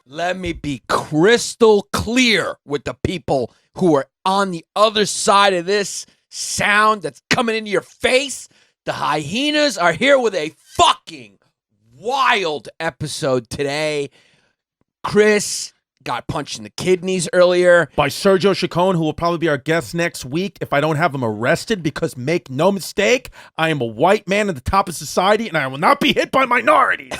Let me be crystal clear with the people who are on the other side of this sound that's coming into your face. The Hyenas are here with a fucking wild episode today. Chris got punched in the kidneys earlier by Sergio Chacon, who will probably be our guest next week if I don't have him arrested, because make no mistake, I am a white man at the top of society and I will not be hit by minorities.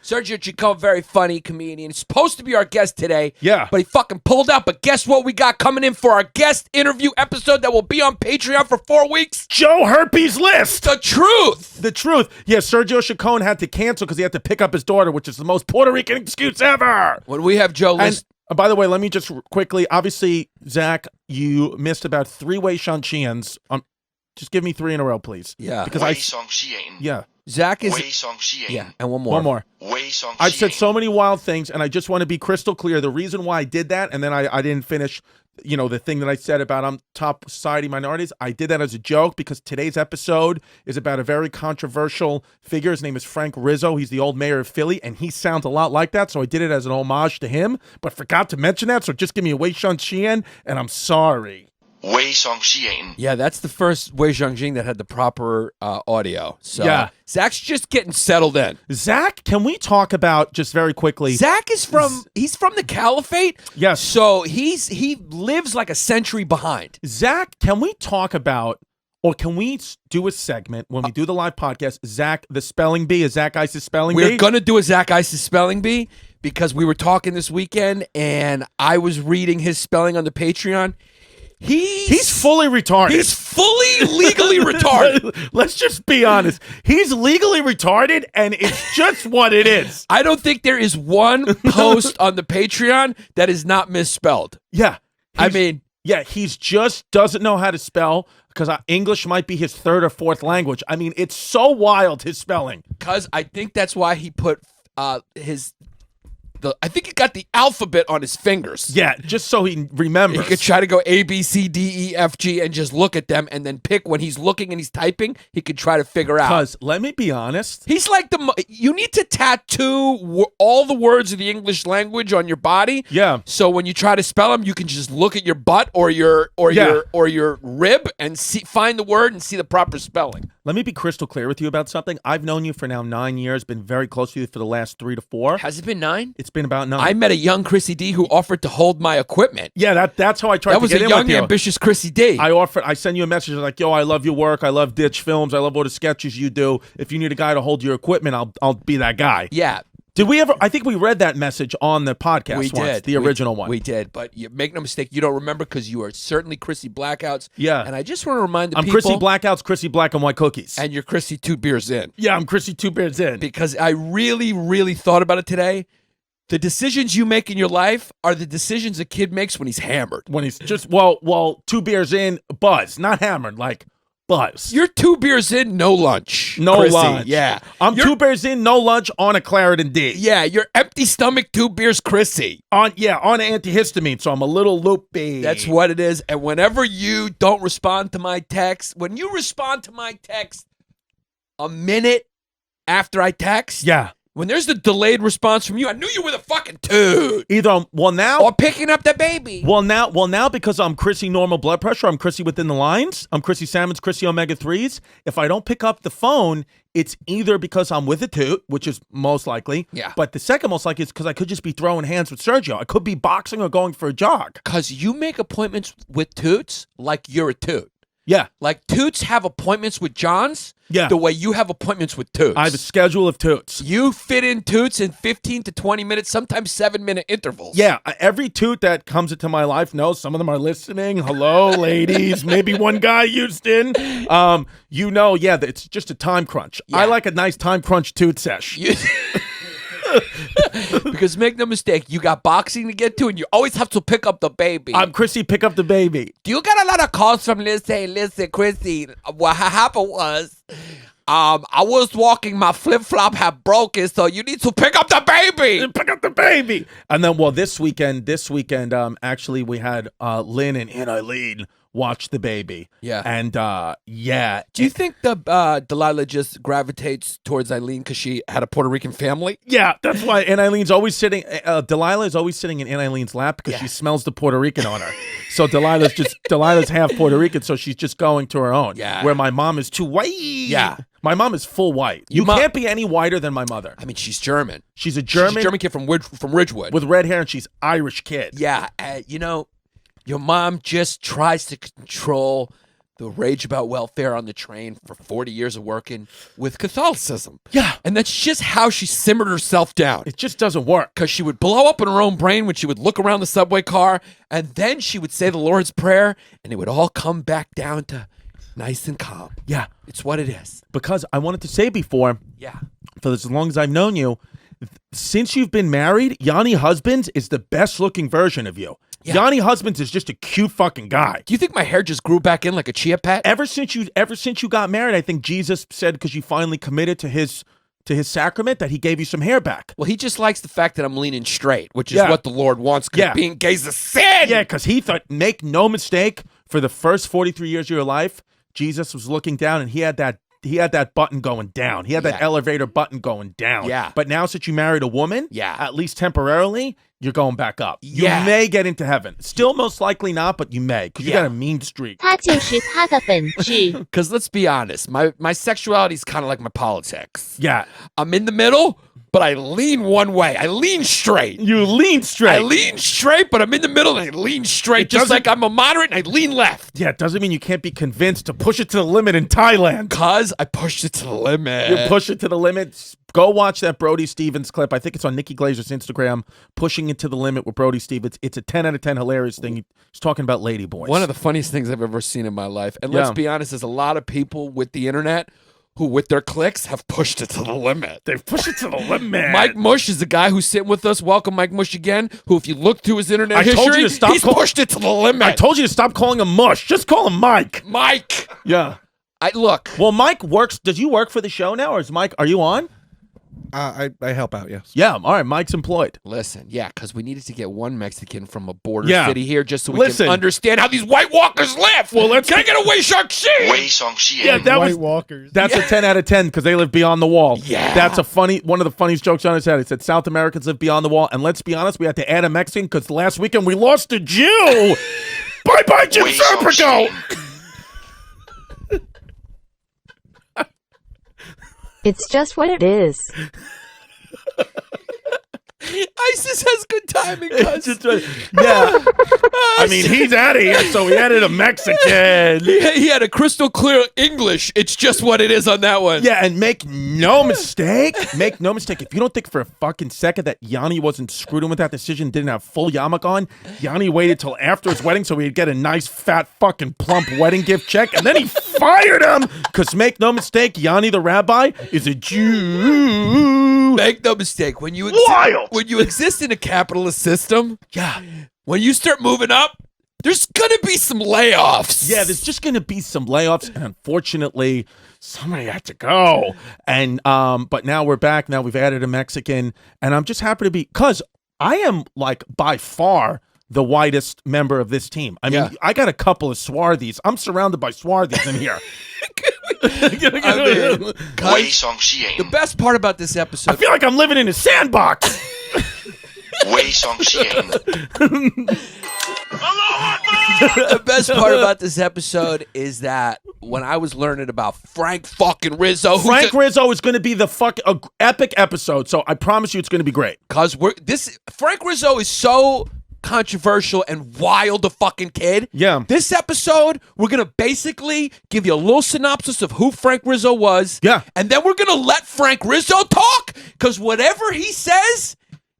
Sergio Chacon, very funny comedian, supposed to be our guest today. Yeah. But he fucking pulled out. But guess what we got coming in for our guest interview episode that will be on Patreon for 4 weeks? Joe Herpes List. The truth. The truth. Yeah, Sergio Chacon had to cancel because he had to pick up his daughter, which is the most Puerto Rican excuse ever. When we have Joe List. By the way, let me just quickly, obviously, Zach, you missed about 3 Wei Shang-Chians. Just give me 3 in a row, please. Yeah. Because yeah. Zach is... Yeah, and one more. One more. I've said so many wild things, and I just want to be crystal clear. The reason why I did that, and then I didn't finish, the thing that I said about top society minorities, I did that as a joke because today's episode is about a very controversial figure. His name is Frank Rizzo. He's the old mayor of Philly, and he sounds a lot like that, so I did it as an homage to him, but forgot to mention that, so just give me a Wei Shang-Chian, and I'm sorry. Wei Shang-Chian. Yeah, that's the first Wei Shang-Jing that had the proper audio. So yeah. Zach's just getting settled in. Zach, can we talk about, just very quickly... Zach is he's from the Caliphate. Yes. So he lives like a century behind. Zach, can we talk about, or can we do a segment when we do the live podcast, Zach the Spelling Bee, a Zach Isis Spelling Bee? We're going to do a Zach Isis Spelling Bee because we were talking this weekend and I was reading his spelling on the Patreon. He's fully retarded. He's fully legally retarded. Let's just be honest. He's legally retarded, and it's just what it is. I don't think there is one post on the Patreon that is not misspelled. Yeah. Yeah, he's just doesn't know how to spell because English might be his 3rd or 4th language. I mean, it's so wild, his spelling. Because I think that's why he put I think he got the alphabet on his fingers. Yeah, just so he remembers. He could try to go A, B, C, D, E, F, G, and just look at them and then pick when he's looking and he's typing, he could try to figure out. Because, let me be honest. He's like you need to tattoo all the words of the English language on your body. Yeah. So when you try to spell them, you can just look at your butt or your rib and find the word and see the proper spelling. Let me be crystal clear with you about something. I've known you for now 9 years, been very close to you for the last 3 to 4. Has it been 9? It's been about 9. I met a young Chrissy D who offered to hold my equipment. Yeah, that's how I tried to get in with you. That was a young, ambitious Chrissy D. I send you a message like, yo, I love your work. I love Ditch Films. I love all the sketches you do. If you need a guy to hold your equipment, I'll be that guy. Yeah. Did we ever? I think we read that message on the podcast once, did. The original one. We did, but you make no mistake, you don't remember because you are certainly Chrissy Blackouts. Yeah. And I just want to remind the I'm people. Chrissy Blackouts, Chrissy Black and White Cookies. And you're Chrissy 2 beers in. Yeah, I'm Chrissy 2 beers in. Because I really, really thought about it today. The decisions you make in your life are the decisions a kid makes when he's hammered. When he's just, well, 2 beers in, buzz, not hammered, like buzz. You're 2 beers in, no lunch. No Chrissy. lunch. Yeah. I'm 2 beers in, no lunch on a Claritin D. Yeah, you're empty stomach, 2 beers, Chrissy. On antihistamine, so I'm a little loopy. That's what it is. And whenever you don't respond to my text, when you respond to my text a minute after I text, yeah. When there's the delayed response from you, I knew you were the fucking dude. Either now or picking up the baby. Well now because I'm Chrissy normal blood pressure, I'm Chrissy within the lines, I'm Chrissy Salmon's Chrissy omega 3s. If I don't pick up the phone, it's either because I'm with a toot, which is most likely. Yeah. But the second most likely is because I could just be throwing hands with Sergio. I could be boxing or going for a jog. Because you make appointments with toots like you're a toot. Yeah. Like toots have appointments with Johns. Yeah. The way you have appointments with toots. I have a schedule of toots. You fit in toots in 15 to 20 minutes, sometimes 7-minute intervals. Yeah. Every toot that comes into my life knows. Some of them are listening. Hello, ladies. Maybe one guy, Houston. It's just a time crunch. Yeah. I like a nice time crunch toot sesh. Because Because make no mistake, you got boxing to get to, and you always have to pick up the baby. Chrissy, pick up the baby. Do you get a lot of calls from Lizzie? Listen, Chrissy, what happened was, I was walking, my flip-flop had broken, so you need to pick up the baby. Pick up the baby. And then, well, this weekend, actually, we had Lynn and Eileen watch the baby. Yeah. And, yeah. Do you think the Delilah just gravitates towards Eileen because she had a Puerto Rican family? Yeah, that's why Aunt Eileen's always sitting, Delilah is always sitting in Aunt Eileen's lap because she smells the Puerto Rican on her. So Delilah's half Puerto Rican, so she's just going to her own. Yeah. Where my mom is too white. Yeah. My mom is full white. You can't be any whiter than my mother. I mean, she's German. She's a German kid from Ridgewood. with red hair, and she's Irish kid. Yeah, your mom just tries to control the rage about welfare on the train for 40 years of working with Catholicism. Yeah. And that's just how she simmered herself down. It just doesn't work. Because she would blow up in her own brain when she would look around the subway car, and then she would say the Lord's Prayer, and it would all come back down to nice and calm. Yeah. It's what it is. Because I wanted to say before, Yeah. for as long as I've known you, since you've been married, Yanni Husbands is the best looking version of you. Yeah. Yanni Husbands is just a cute fucking guy. Do you think my hair just grew back in like a chia pet? Ever since you got married, I think Jesus said because you finally committed to his sacrament that he gave you some hair back. Well, he just likes the fact that I'm leaning straight, which is what the Lord wants, because being gay's a sin. Yeah, because he thought, make no mistake, for the first 43 years of your life, Jesus was looking down and he had that button going down. He had that elevator button going down. Yeah. But now since you married a woman, at least temporarily, you're going back up. You may get into heaven. Still most likely not, but you may, because you got a mean streak. 它就是他的本质。 Because let's be honest, my sexuality is kind of like my politics. Yeah. I'm in the middle, but I lean one way. I lean straight. You lean straight. I lean straight, but I'm in the middle and I lean straight. Just like I'm a moderate and I lean left. Yeah, it doesn't mean you can't be convinced to push it to the limit in Thailand. Because I pushed it to the limit. You push it to the limit. Go watch that Brody Stevens clip. I think it's on Nikki Glazer's Instagram, Pushing It to the Limit with Brody Stevens. It's a 10 out of 10 hilarious thing. He's talking about ladyboys. One of the funniest things I've ever seen in my life. And let's be honest, there's a lot of people with the internet who, with their clicks, have pushed it to the limit. They've pushed it to the limit. Mike Mush is the guy who's sitting with us. Welcome, Mike Mush, again. Who, if you look through his internet history, he's pushed it to the limit. I told you to stop calling him Mush. Just call him Mike. Mike. Yeah. Look. Well, Mike works. Does you work for the show now, or is Mike? Are you on? I help out, yes. Yeah, all right. Mike's employed. Listen, because we needed to get one Mexican from a border city here just so we can understand how these White Walkers live. Well, can I get a Wei Shang-Chi? Wei Shang-Chi. Yeah, White Walkers. That's a 10 out of 10 because they live beyond the wall. Yeah. That's one of the funniest jokes on his head. He said South Americans live beyond the wall. And let's be honest, we had to add a Mexican because last weekend we lost a Jew. Bye-bye, Jim Wei Serpico. It's just what it is. ISIS has good timing, cuz. Yeah. I mean, he's out of here, so we added a Mexican. He had a crystal clear English. It's just what it is on that one. Yeah, and make no mistake, if you don't think for a fucking second that Yanni wasn't screwed in with that decision, didn't have full yarmulke on, Yanni waited till after his wedding so he'd get a nice, fat, fucking plump wedding gift check, and then he fired him, because make no mistake, Yanni the rabbi is a Jew. Make no mistake, when you exist in a capitalist system, when you start moving up, there's gonna be some layoffs. Yeah, there's just gonna be some layoffs, and unfortunately, somebody had to go. And but now we're back. Now we've added a Mexican, and I'm just happy to be, because I am like by far the whitest member of this team. I mean, I got a couple of swarthies. I'm surrounded by swarthies in here. Wei Shang-Chi. The best part about this episode, I feel like I'm living in a sandbox. Wei Shang-Chi. the best part about this episode is that when I was learning about Frank fucking Rizzo, Rizzo is going to be the epic episode. So I promise you, it's going to be great. Because Frank Rizzo is so controversial and wild, a fucking kid. Yeah. This episode, we're gonna basically give you a little synopsis of who Frank Rizzo was. Yeah. And then we're gonna let Frank Rizzo talk, because whatever he says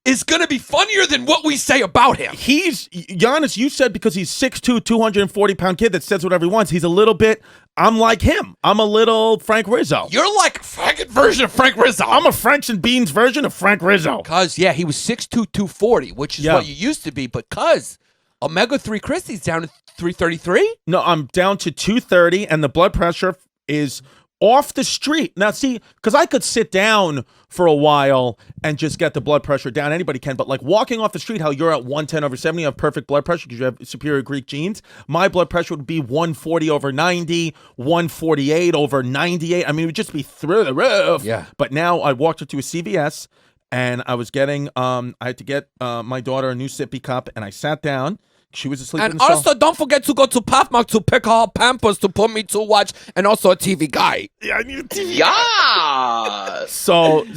is going to be funnier than what we say about him. He's Giannis. You said because he's 6'2", 240-pound kid that says whatever he wants. He's a little bit. I'm like him. I'm a little Frank Rizzo. You're like a fucking version of Frank Rizzo. I'm a French and beans version of Frank Rizzo. Because, yeah, he was 6'2", 240, which is what you used to be. Because omega-3 Christie's down to 333? No, I'm down to 230, and the blood pressure is off the street. Now, see, because I could sit down for a while and just get the blood pressure down. Anybody can, but like walking off the street, how you're at 110/70, you have perfect blood pressure because you have superior Greek genes. My blood pressure would be 140/90, 148/98. I mean, it would just be through the roof. Yeah. But now I walked into a CVS and I was getting, I had to get my daughter a new sippy cup, and I sat down. She was asleep in And the also, don't forget to go to Pathmark to pick her Pampers to put me to watch, and also a TV guy. Yeah, I need a TV. Yeah. So,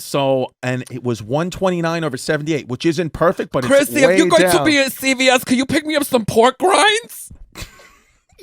and it was 129/78, which isn't perfect, but Christy, it's way if you're going to down. be at CVS, can you pick me up some pork rinds?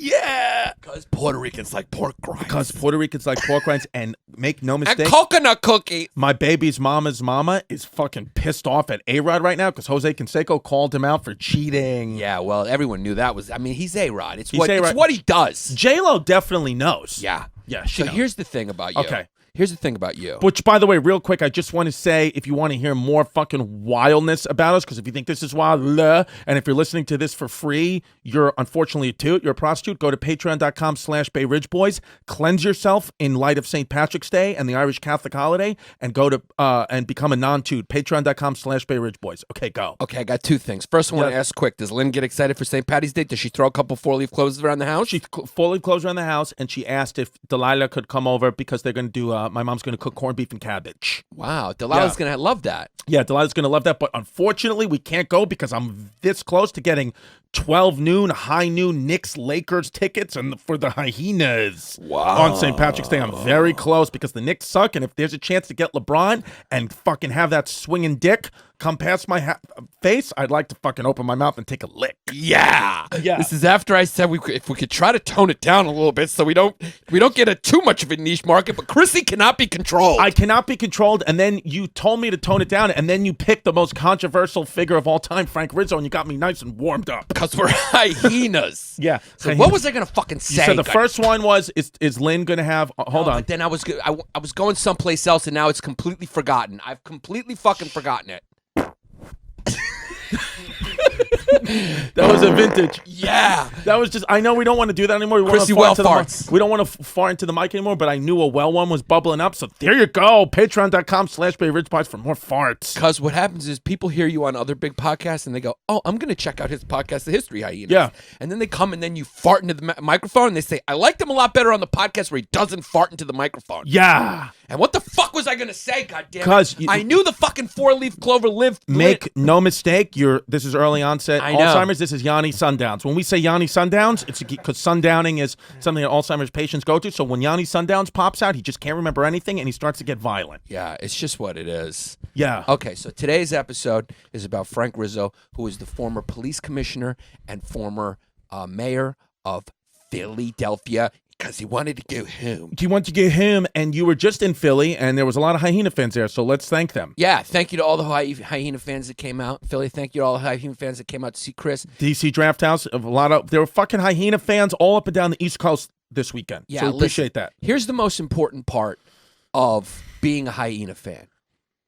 Yeah. Because Puerto Ricans like pork rinds. Because Puerto Ricans like pork rinds, and make no And mistake, coconut cookies. my baby's mama's mama is fucking pissed off at A-Rod right now because Jose Canseco called him out for cheating. Yeah, well, everyone knew that was. I mean, he's A-Rod. It's He's what A-Rod. it's what he does. J-Lo definitely knows. Yeah. Yeah, she So knows. here's the thing about you. Okay. Here's the thing about you. Which, by the way, real quick, I just want to say, if you want to hear more fucking wildness about us, because if you think this is wild, and if you're listening to this for free, you're unfortunately a toot, you're a prostitute, go to patreon.com/Bay Ridge Boys, cleanse yourself in light of St. Patrick's Day and the Irish Catholic holiday, and go to, and become a non-toot, patreon.com/Bay Ridge Boys. Okay, go. Okay, I got two things. First, I want to ask quick. Does Lynn get excited for St. Patty's Day? Does she throw a couple four-leaf clothes around the house? She fully closed around the house, and she asked if Delilah could come over because they're going to do, my mom's going to cook corned beef and cabbage. Wow, Delilah's going to love that. Yeah, Delilah's going to love that, but unfortunately, we can't go because I'm this close to getting 12 noon, high noon Knicks-Lakers tickets and for the Hyenas on St. Patrick's Day. I'm very close because the Knicks suck, and if there's a chance to get LeBron and fucking have that swinging dick come past my face, I'd like to fucking open my mouth and take a lick. Yeah. Yeah. This is after I said if we could try to tone it down a little bit so we don't get too much of a niche market, but Chrissy cannot be controlled. I cannot be controlled, and then you told me to tone it down, and then you picked the most controversial figure of all time, Frank Rizzo, and you got me nice and warmed up. Because we're hyenas. Yeah. So what was I going to fucking say? You said the first one was, is Lynn going to have, hold on. But then I was going someplace else, and now it's completely forgotten. I've completely fucking forgotten it. That was a vintage. Yeah. That was just, I know we don't want to do that anymore. We Chrissy want to well fart into farts. the, we don't want to fart into the mic anymore, but I knew a well one was bubbling up. So there you go. Patreon.com/Bay Ridge Boys for more farts. Because what happens is people hear you on other big podcasts and they go, oh, I'm going to check out his podcast, The History Hyenas. Yeah. And then they come and then you fart into the microphone and they say, I liked him a lot better on the podcast where he doesn't fart into the microphone. Yeah. And what the fuck was I going to say, goddammit? 'Cause I knew the fucking four-leaf clover lived. Make no mistake, this is early onset I know. Alzheimer's. This is Yanni Sundowns. When we say Yanni Sundowns, it's because sundowning is something that Alzheimer's patients go to. So when Yanni Sundowns pops out, he just can't remember anything and he starts to get violent. Yeah, it's just what it is. Yeah. Okay, so today's episode is about Frank Rizzo, who is the former police commissioner and former mayor of Philadelphia, because he wanted to go home. He wanted to get him, and you were just in Philly, and there was a lot of Hyena fans there, so let's thank them. Yeah, thank you to all the Hyena fans that came out. Philly, thank you to all the Hyena fans that came out to see Chris. DC Draft House, there were fucking Hyena fans all up and down the East Coast this weekend. Yeah, so we appreciate listen, that. Here's the most important part of being a Hyena fan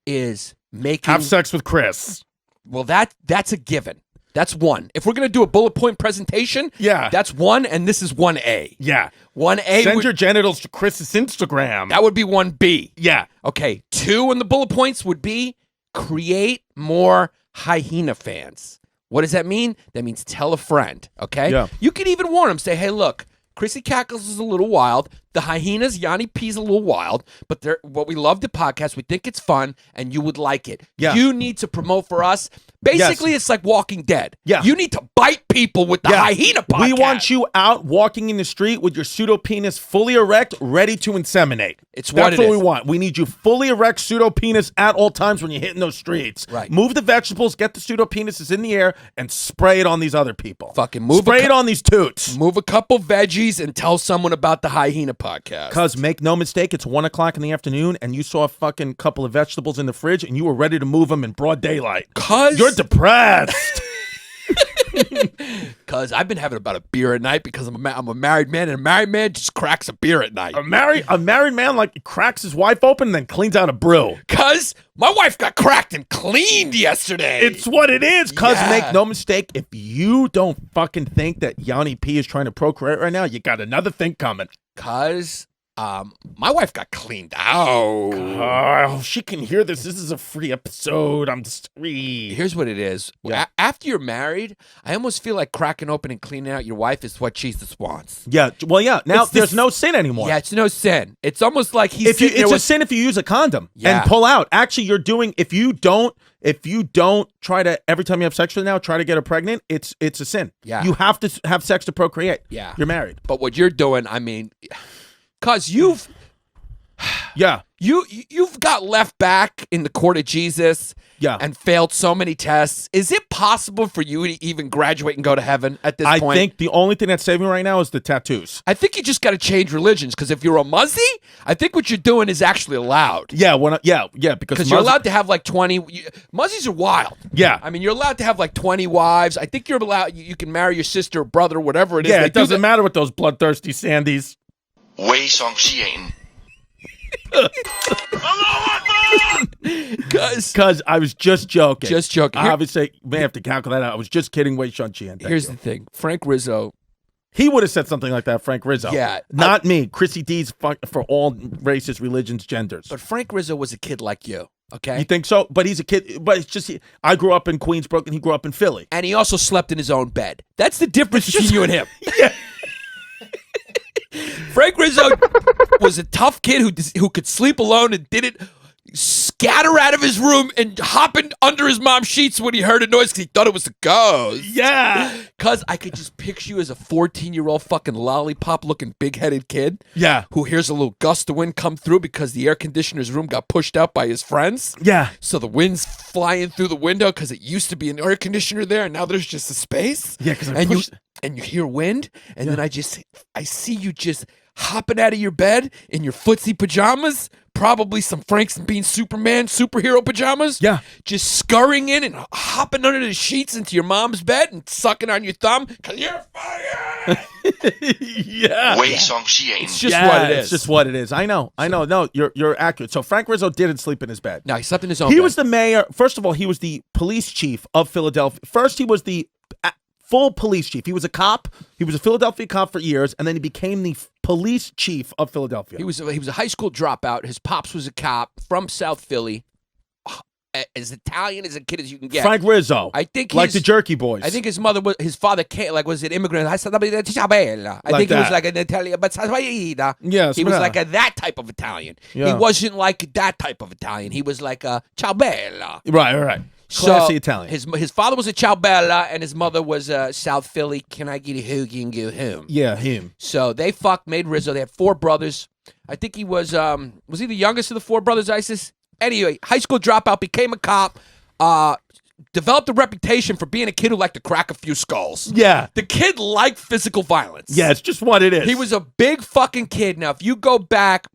is making... Have sex with Chris. Well, that's a given. That's one. If we're going to do a bullet point presentation, Yeah. that's one, and this is 1A. Yeah. 1A, Send your genitals to Chris's Instagram. that would be 1B. Yeah. Okay, 2 on the bullet points would be create more Hyena fans. What does that mean? That means tell a friend, okay? Yeah. You could even warn them, say, hey, look, Chrissy Cackles is a little wild. The Hyenas, Yanni P's a little wild, but what we love the podcast. We think it's fun, and you would like it. Yeah. You need to promote for us. Basically, It's like Walking Dead. Yeah. You need to bite people with the Hyena podcast. We want you out walking in the street with your pseudopenis fully erect, ready to inseminate. It's That's what it we is. want. We need you fully erect pseudopenis at all times when you're hitting those streets. Right. Move the vegetables, get the pseudopenises in the air, and spray it on these other people. Fucking move Spray it on these toots. Move a couple veggies and tell someone about the Hyena podcast. Because make no mistake, it's 1 o'clock in the afternoon, and you saw a fucking couple of vegetables in the fridge, and you were ready to move them in broad daylight. Cause You're depressed. Because I've been having about a beer at night because I'm a married man, and a married man just cracks a beer at night. A married man like cracks his wife open and then cleans out a brew. Because my wife got cracked and cleaned yesterday. It's what it is. Because Yeah. make no mistake, if you don't fucking think that Yanni P is trying to procreate right now, you got another thing coming. Because my wife got cleaned out. Oh, she can hear this. This is a free episode. I'm sorry. Here's what it is. Yeah. After you're married, I almost feel like cracking open and cleaning out your wife is what Jesus wants. Yeah. Well, yeah. Now It's there's this- no sin anymore. Yeah, it's no sin. It's almost like he's sitting there It's a with... sin if you use a condom Yeah. and pull out. Actually, you're doing if you don't try to every time you have sex with her now try to get her pregnant. It's a sin. Yeah. You have to have sex to procreate. Yeah. You're married. But what you're doing, I mean, because you've got left back in the court of Jesus. Yeah. And failed so many tests. Is it possible for you to even graduate and go to heaven at this I point? think the only thing that's saving me right now is the tattoos. I think you just got to change religions, because if you're a Muzzy, I think what you're doing is actually allowed. Yeah. Because Because you're allowed to have like 20. Muzzies are wild. Yeah. I mean, you're allowed to have like 20 wives. I think you're allowed. You can marry your sister or brother, whatever it is. Yeah. They It do doesn't that- matter with those bloodthirsty Sandys. 微上吸引。 Because I was just joking. Just joking. I obviously may have to calculate that out. I was just kidding. Wei Shun Qian. Here's the thing. Frank Rizzo. He would have said something like that, Frank Rizzo. Yeah. Not me. Chrissy D's for all races, religions, genders. But Frank Rizzo was a kid like you, okay? You think so? But he's a kid. But it's just, I grew up in Queensbrook and he grew up in Philly. And he also slept in his own bed. That's the difference between you and him. Yeah. Frank Rizzo was a tough kid who could sleep alone and didn't scatter out of his room and hop in under his mom's sheets when he heard a noise because he thought it was a ghost. Yeah. Because I could just picture you as a 14-year-old fucking lollipop-looking big-headed kid. Yeah. Who hears a little gust of wind come through because the air conditioner's room got pushed out by his friends. Yeah. So the wind's flying through the window because it used to be an air conditioner there, and now there's just a space. Yeah, because you hear wind, and then I see you just hopping out of your bed in your footsie pajamas, probably some Frank's Bean Superman superhero pajamas. Yeah. Just scurrying in and hopping under the sheets into your mom's bed and sucking on your thumb because you're fired. Yeah. 微上吸引。 It's just what it is. It's just what it is. I know. No, you're accurate. So Frank Rizzo didn't sleep in his bed. No, he slept in his own He bed. was the mayor. First of all, he was the police chief of Philadelphia. First, he was the full police chief. He was a cop. He was a Philadelphia cop for years, and then he became the police chief of Philadelphia. He was a high school dropout. His pops was a cop from South Philly. As Italian as a kid as you can get. Frank Rizzo. I think like he's- the Jerky Boys. I think his father came, was an immigrant. I think Like he was that. like an Italian, but Yes, he was yeah. like that type of Italian. He Yeah. wasn't like that type of Italian. He was like a ciao bella. Right. So Classy Italian. His father was a ciao bella, and his mother was South Philly. Can I get a hoagie and go home? Yeah, him. So they made Rizzo. They had 4 brothers. I think he was he the youngest of the 4 brothers, Isis? Anyway, high school dropout, became a cop, developed a reputation for being a kid who liked to crack a few skulls. Yeah. The kid liked physical violence. Yeah, it's just what it is. He was a big fucking kid. Now, if you go back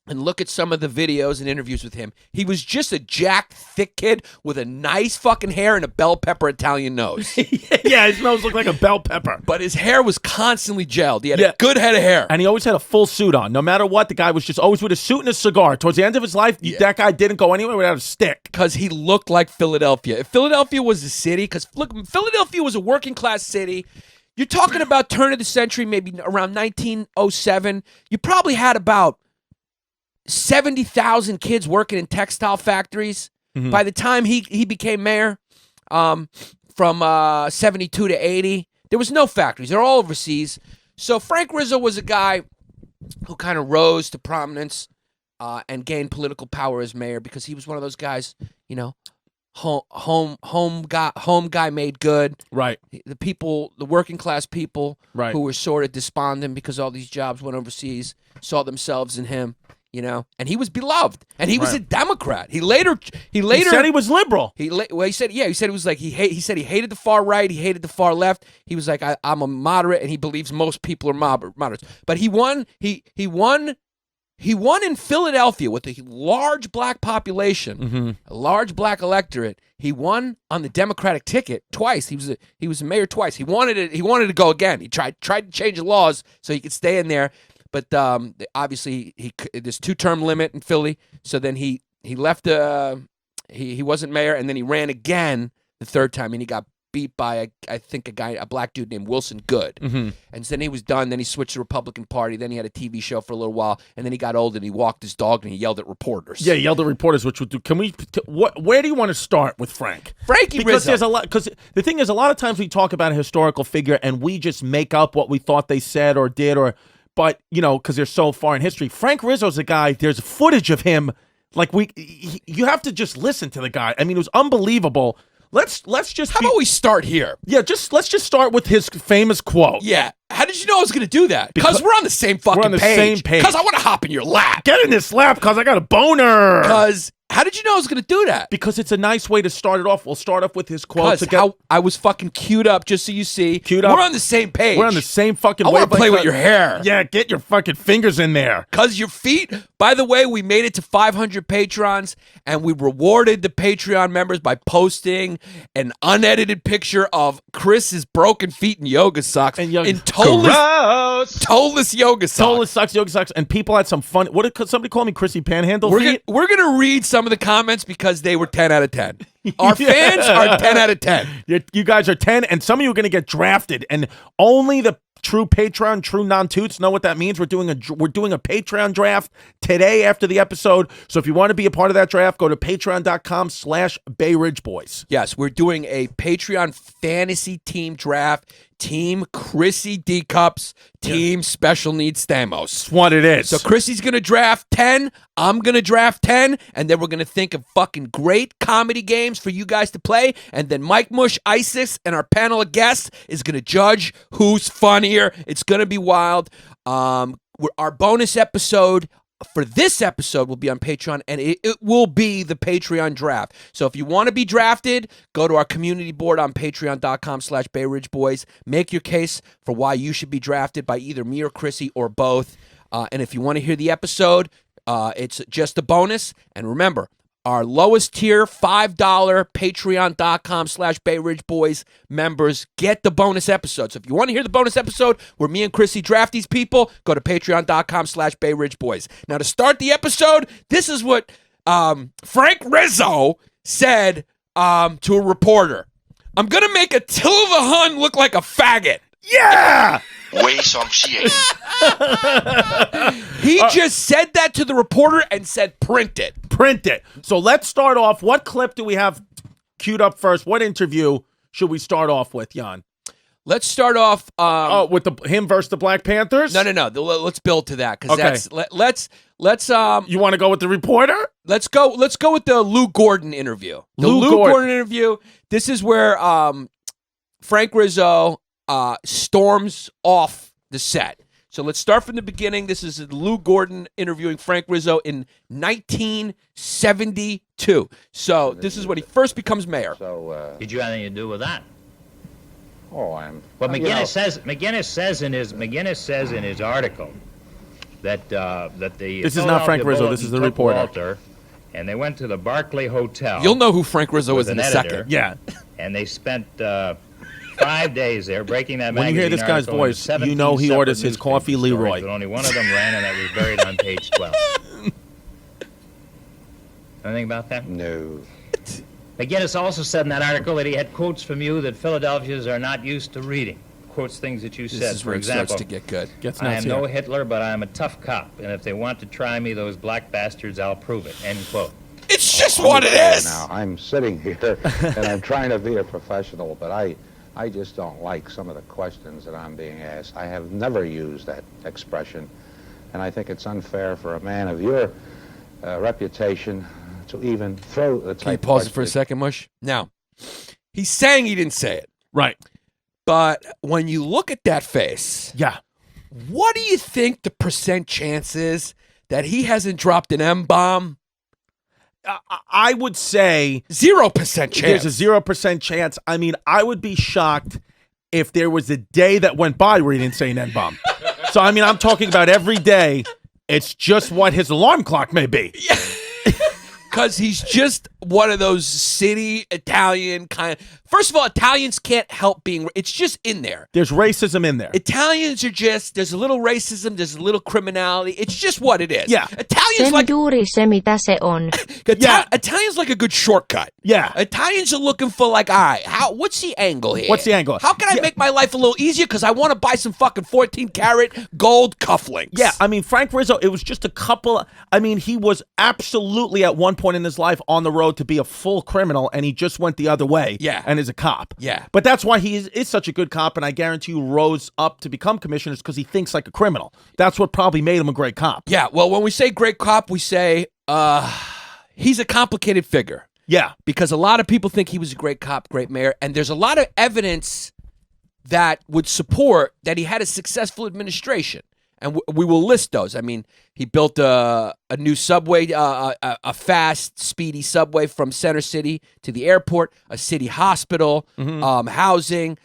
and look at some of the videos and interviews with him, he was just a jacked, thick kid with a nice fucking hair and a bell pepper Italian nose. Yeah, his nose looked like a bell pepper. But his hair was constantly gelled. He had Yeah. a good head of hair. And he always had a full suit on. No matter what, the guy was just always with a suit and a cigar. Towards the end of his life, that guy didn't go anywhere without a stick. Because he looked like Philadelphia. If Philadelphia was a city, because look, Philadelphia was a working class city. You're talking about turn of the century, maybe around 1907. You probably had about 70,000 kids working in textile factories. By the time he became mayor, from 72 to 80, there was no factories. They're all overseas. So Frank Rizzo was a guy who kind of rose to prominence and gained political power as mayor because he was one of those guys, you know, home guy made good. Right. The people, the working class people Right. who were sort of despondent because all these jobs went overseas, saw themselves in him. and he was beloved, and he was Right. a Democrat. He later He said he was liberal. he said it was like he said he hated the far right, he hated the far left. He was like, I'm a moderate, and he believes most people are moderates. But he won. He won in Philadelphia with a large black population, a large black electorate. He won on the Democratic ticket twice. He was a mayor twice. He wanted to go again. He tried to change the laws so he could stay in there. But obviously, there's 2-term limit in Philly. So then he left. He wasn't mayor, and then he ran again the third time, and he got beat by a black dude named Wilson Good. And then he was done. Then he switched to the Republican Party. Then he had a TV show for a little while, and then he got old and he walked his dog and he yelled at reporters. Yeah, he yelled at reporters, which would do. Where do you want to start with Frank? Frankie because Rizzo. there's a lot. Because the thing is, a lot of times we talk about a historical figure and we just make up what we thought they said or did, but because they're so far in history. Frank Rizzo's a guy. There's footage of him. Like you have to just listen to the guy. I mean, it was unbelievable. Let's just. How about we start here? Yeah, let's just start with his famous quote. Yeah. How did you know I was going to do that? Because we're on the same fucking we're on the same page. Because I want to hop in your lap. Get in this lap, because I got a boner. Because how did you know I was going to do that? Because it's a nice way to start it off. We'll start off with his quote. Because how I was fucking queued up, just so you see. Queued up. We're on the same page. We're on the same fucking I want to wavelength. play with your hair. Yeah, get your fucking fingers in there. Because your feet, by the way, we made it to 500 Patrons, and we rewarded the Patreon members by posting an unedited picture of Chris's broken feet in yoga socks. In toeless yoga socks. Toeless socks, yoga socks, and people had some fun. What did somebody call me? Chrissy Panhandle feet? We're gonna read some of the comments because they were 10 out of 10. Our fans are 10 out of 10. You guys are 10, and some of you are going to get drafted, and only the true Patreon, true non-toots know what that means. We're doing a Patreon draft today after the episode. So if you want to be a part of that draft, go to patreon.com/Bay Ridge Boys. Yes, we're doing a Patreon fantasy team draft. Team Chrissy D Cups, Team Special Needs Stamos. That's what it is. So Chrissy's going to draft 10, I'm going to draft 10, and then we're going to think of fucking great comedy games for you guys to play, and then Mike Mush, Isis, and our panel of guests is going to judge who's funnier. It's going to be wild. Our bonus episode for this episode will be on Patreon, and it will be the Patreon draft. So if you want to be drafted, go to our community board on patreon.com/Bay Ridge Boys. Make your case for why you should be drafted by either me or Chrissy or both. And if you want to hear the episode, it's just a bonus. And remember, our lowest tier, $5 patreon.com/Bay Ridge Boys members get the bonus episode. So if you want to hear the bonus episode where me and Chrissy draft these people, go to patreon.com/Bay Ridge Boys. Now to start the episode, this is what Frank Rizzo said to a reporter. I'm going to make Attila the Hun look like a faggot. Yeah! Way som siger. He just said that to the reporter and said, print it. Print it. So let's start off. What clip do we have queued up first? What interview should we start off with, Jan? Let's start off. With him versus the Black Panthers? No. Let's build to that because Okay. let's. You want to go with the reporter? Let's go with the Lou Gordon interview. The Lou Lou Gordon. Gordon interview. This is where Frank Rizzo storms off the set. So let's start from the beginning. This is Lou Gordon interviewing Frank Rizzo in 1972. So this is when he first becomes mayor. So, Did you have anything to do with that? I'm. Well, you McGinnis know, says in his article that the This is not Frank Rizzo, this is the took reporter. Walter, and they went to the Barclay Hotel. You'll know who Frank Rizzo with is in an a editor, second. Yeah. And they spent 5 days there breaking that When you magazine hear this guy's article into voice, 17 you know he separate orders his newspaper coffee stories, Leroy. But only one of them ran, and that was buried on page 12. Anything about that? No. McGinnis also said in that article that he had quotes from you that Philadelphians are not used to reading. Quotes things that you This said. is For where it example, starts to get good. Gets I nuts am no here. Hitler, but I am a tough cop, and if they want to try me, those black bastards, I'll prove it. End quote. It's just what it is. Now, I'm sitting here and I'm trying to be a professional, but I just don't like some of the questions that I'm being asked. I have never used that expression, and I think it's unfair for a man of your reputation to even throw the type Can you of pause it for a question. second, Mush? Now, he's saying he didn't say it. Right. But when you look at that face, Yeah. what do you think the percent chance is that he hasn't dropped an M-bomb? I would say 0% chance. there's a 0% chance. I mean, I would be shocked if there was a day that went by where he didn't say an N-bomb. So, I mean, I'm talking about every day. It's just what his alarm clock may be. Because he's just one of those city Italian kind of. First of all, Italians can't help being. It's just in there. There's racism in there. Italians are just. There's a little racism. There's a little criminality. It's just what it is. Yeah. Italians Se like. juuri se mitä se on. Yeah. Italians like a good shortcut. Yeah. Italians are looking for like, all right, what's the angle here? What's the angle? How can I make my life a little easier? Because I want to buy some fucking 14-karat gold cufflinks. Yeah, I mean, Frank Rizzo, it was just a couple. I mean, he was absolutely at one point in his life on the road to be a full criminal, and he just went the other way. Yeah. And is a cop. Yeah. But that's why he is such a good cop, and I guarantee you rose up to become commissioner because he thinks like a criminal. That's what probably made him a great cop. Yeah, well, when we say great cop, we say he's a complicated figure. Yeah. Because a lot of people think he was a great cop, great mayor, and there's a lot of evidence that would support that he had a successful administration. And we will list those. I mean, he built a new subway, a fast, speedy subway from Center City to the airport, a city hospital, housing.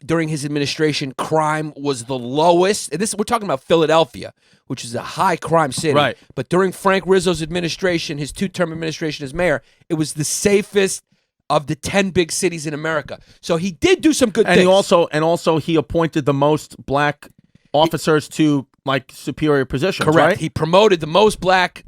During his administration, crime was the lowest. And we're talking about Philadelphia, which is a high crime city. Right. But during Frank Rizzo's administration, his 2-term administration as mayor, it was the safest of the 10 big cities in America. So he did do some good things. And also he appointed the most black officers to like superior positions. Correct. Right? He promoted the most black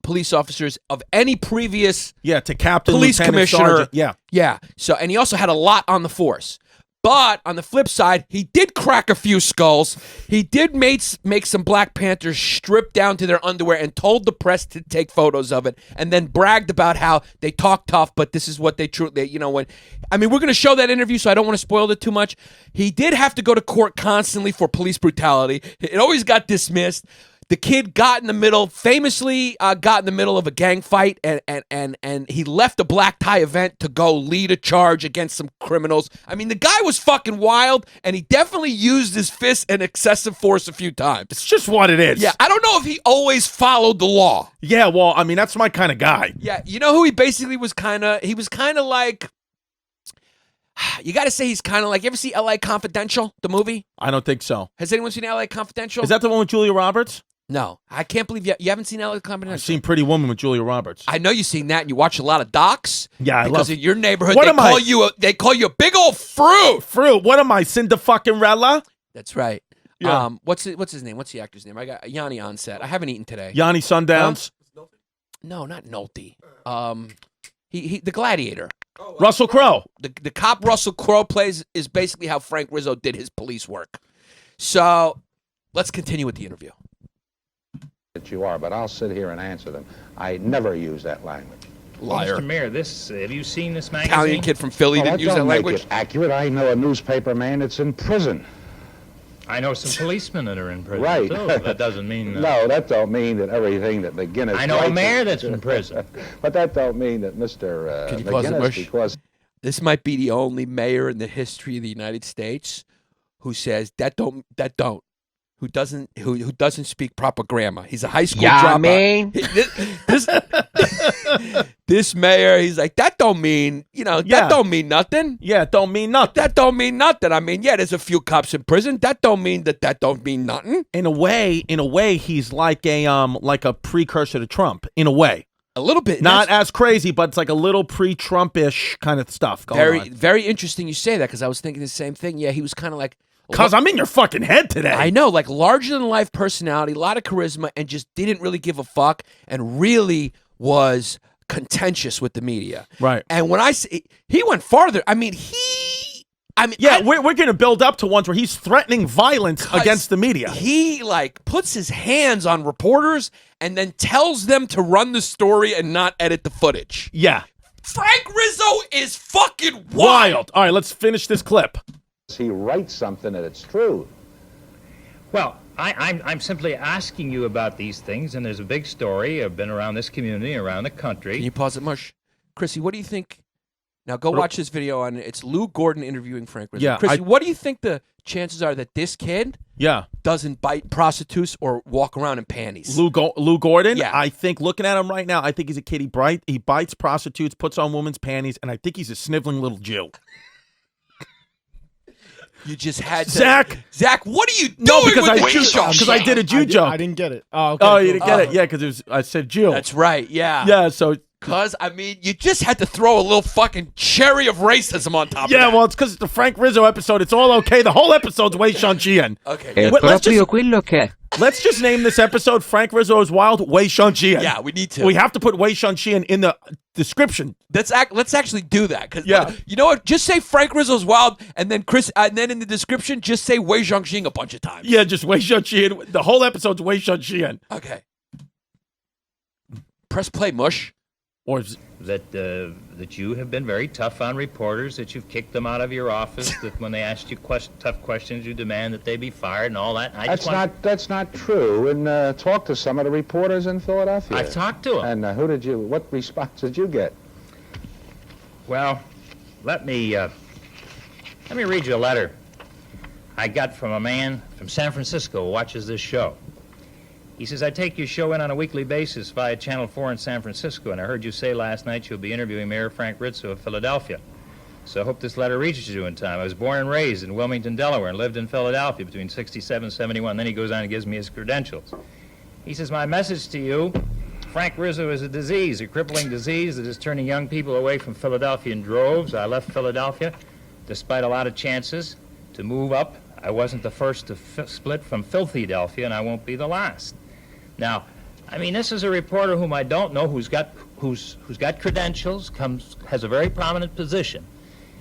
police officers of any previous to captain, police lieutenant, commissioner. sergeant. Yeah. Yeah. So, and he also had a lot on the force. But on the flip side, he did crack a few skulls. He did make some Black Panthers strip down to their underwear and told the press to take photos of it, and then bragged about how they talk tough, but this is what they truly, we're going to show that interview, so I don't want to spoil it too much. He did have to go to court constantly for police brutality. It always got dismissed. The kid famously got in the middle of a gang fight, and he left a black tie event to go lead a charge against some criminals. I mean, the guy was fucking wild, and he definitely used his fists and excessive force a few times. It's just what it is. Yeah, I don't know if he always followed the law. Yeah, well, I mean, that's my kind of guy. Yeah, you know who he basically was kind of like, you got to say he's kind of like, you ever see L.A. Confidential, the movie? I don't think so. Has anyone seen L.A. Confidential? Is that the one with Julia Roberts? No, I can't believe you haven't seen L.A. Confidential. I've seen Pretty Woman with Julia Roberts. I know you've seen that, and you watch a lot of docs. Yeah, because in your neighborhood What they am call I? they call you a big old fruit. Fruit. What am I, Cinda fucking Rella? That's right. Yeah. What's his name? What's the actor's name? I got Yanni on set. I haven't eaten today. Yanni Sundowns. No, not Nolte. He the Gladiator. Russell Crowe. The cop Russell Crowe plays is basically how Frank Rizzo did his police work. So let's continue with the interview. That you are, but I'll sit here and answer them. I never use that language. Liar. Mr. Mayor, have you seen this magazine? Italian kid from Philly Well, didn't use that don't make language. it accurate. I know a newspaper man that's in prison. I know some policemen that are in prison, Right. too. That doesn't mean... No, that don't mean that everything that McGinnis... I know a writes mayor is- that's in prison. But that don't mean that Mr. Can you pause it, McGinnis, Bush? because This might be the only mayor in the history of the United States who says who doesn't speak proper grammar. He's a high school dropout. Man. This mayor, he's like, that don't mean, that don't mean nothing. Yeah, it don't mean nothing. That don't mean nothing. I mean, yeah, there's a few cops in prison. That don't mean that don't mean nothing. In a way, he's like a precursor to Trump. In a way, A little bit. not as crazy, but it's like a little pre-Trumpish kind of stuff going on. Very interesting you say that because I was thinking the same thing. Yeah, he was kind of like, Cause I'm in your fucking head today. I know, like larger than life personality, a lot of charisma, and just didn't really give a fuck, and really was contentious with the media. Right. And when I say he went farther, we're gonna build up to ones where he's threatening violence against the media. He like puts his hands on reporters and then tells them to run the story and not edit the footage. Yeah. Frank Rizzo is fucking Wild. All right, let's finish this clip. he writes something that it's true. Well, I'm simply asking you about these things, and there's a big story. I've been around this community, around the country. Can you pause it, Mush? Chrissy, what do you think? Now go watch this video on it's Lou Gordon interviewing Frank Rizzo. Yeah, Chrissy, what do you think the chances are that this kid Yeah. doesn't bite prostitutes or walk around in panties. Lou Gordon? Yeah. I think, looking at him right now, I think he's a kid. He bites prostitutes, puts on women's panties, and I think he's a sniveling little Jew. You just had to. Zach, what are you doing No, because with I the Jew joke? because I did a Jew joke. I didn't get it. Oh, okay, Oh, you cool. didn't get it? Yeah, because I said Jew. That's right, yeah. Yeah, so... Because, I mean, you just had to throw a little fucking cherry of racism on top of Yeah, that. well, it's because it's the Frank Rizzo episode. It's all okay. The whole episode's Wei Shanqian. Okay. Let's just name this episode Frank Rizzo is Wild, Wei Shanqian. Yeah, we need to. We have to put Wei Shanqian in the description. Let's actually do that. Cause, Yeah. you know what? Just say Frank Rizzo's wild, and then then in the description, just say Wei Zhangxing a bunch of times. Yeah, just Wei Shanqian. The whole episode's Wei Shanqian. Okay. Press play, mush. Or That you have been very tough on reporters, that you've kicked them out of your office, that when they asked you tough questions, you demand that they be fired and all that. That's not true. And talk to some of the reporters in Philadelphia. I've talked to them. And what response did you get? Well, let me read you a letter I got from a man from San Francisco who watches this show. He says, I take your show in on a weekly basis via Channel 4 in San Francisco, and I heard you say last night you'll be interviewing Mayor Frank Rizzo of Philadelphia. So I hope this letter reaches you in time. I was born and raised in Wilmington, Delaware, and lived in Philadelphia between 67 and 71. Then he goes on and gives me his credentials. He says, my message to you, Frank Rizzo is a disease, a crippling disease that is turning young people away from Philadelphia in droves. I left Philadelphia, despite a lot of chances, to move up. I wasn't the first to split from Filthydelphia, and I won't be the last. Now, I mean, this is a reporter whom I don't know, who's got credentials, has a very prominent position.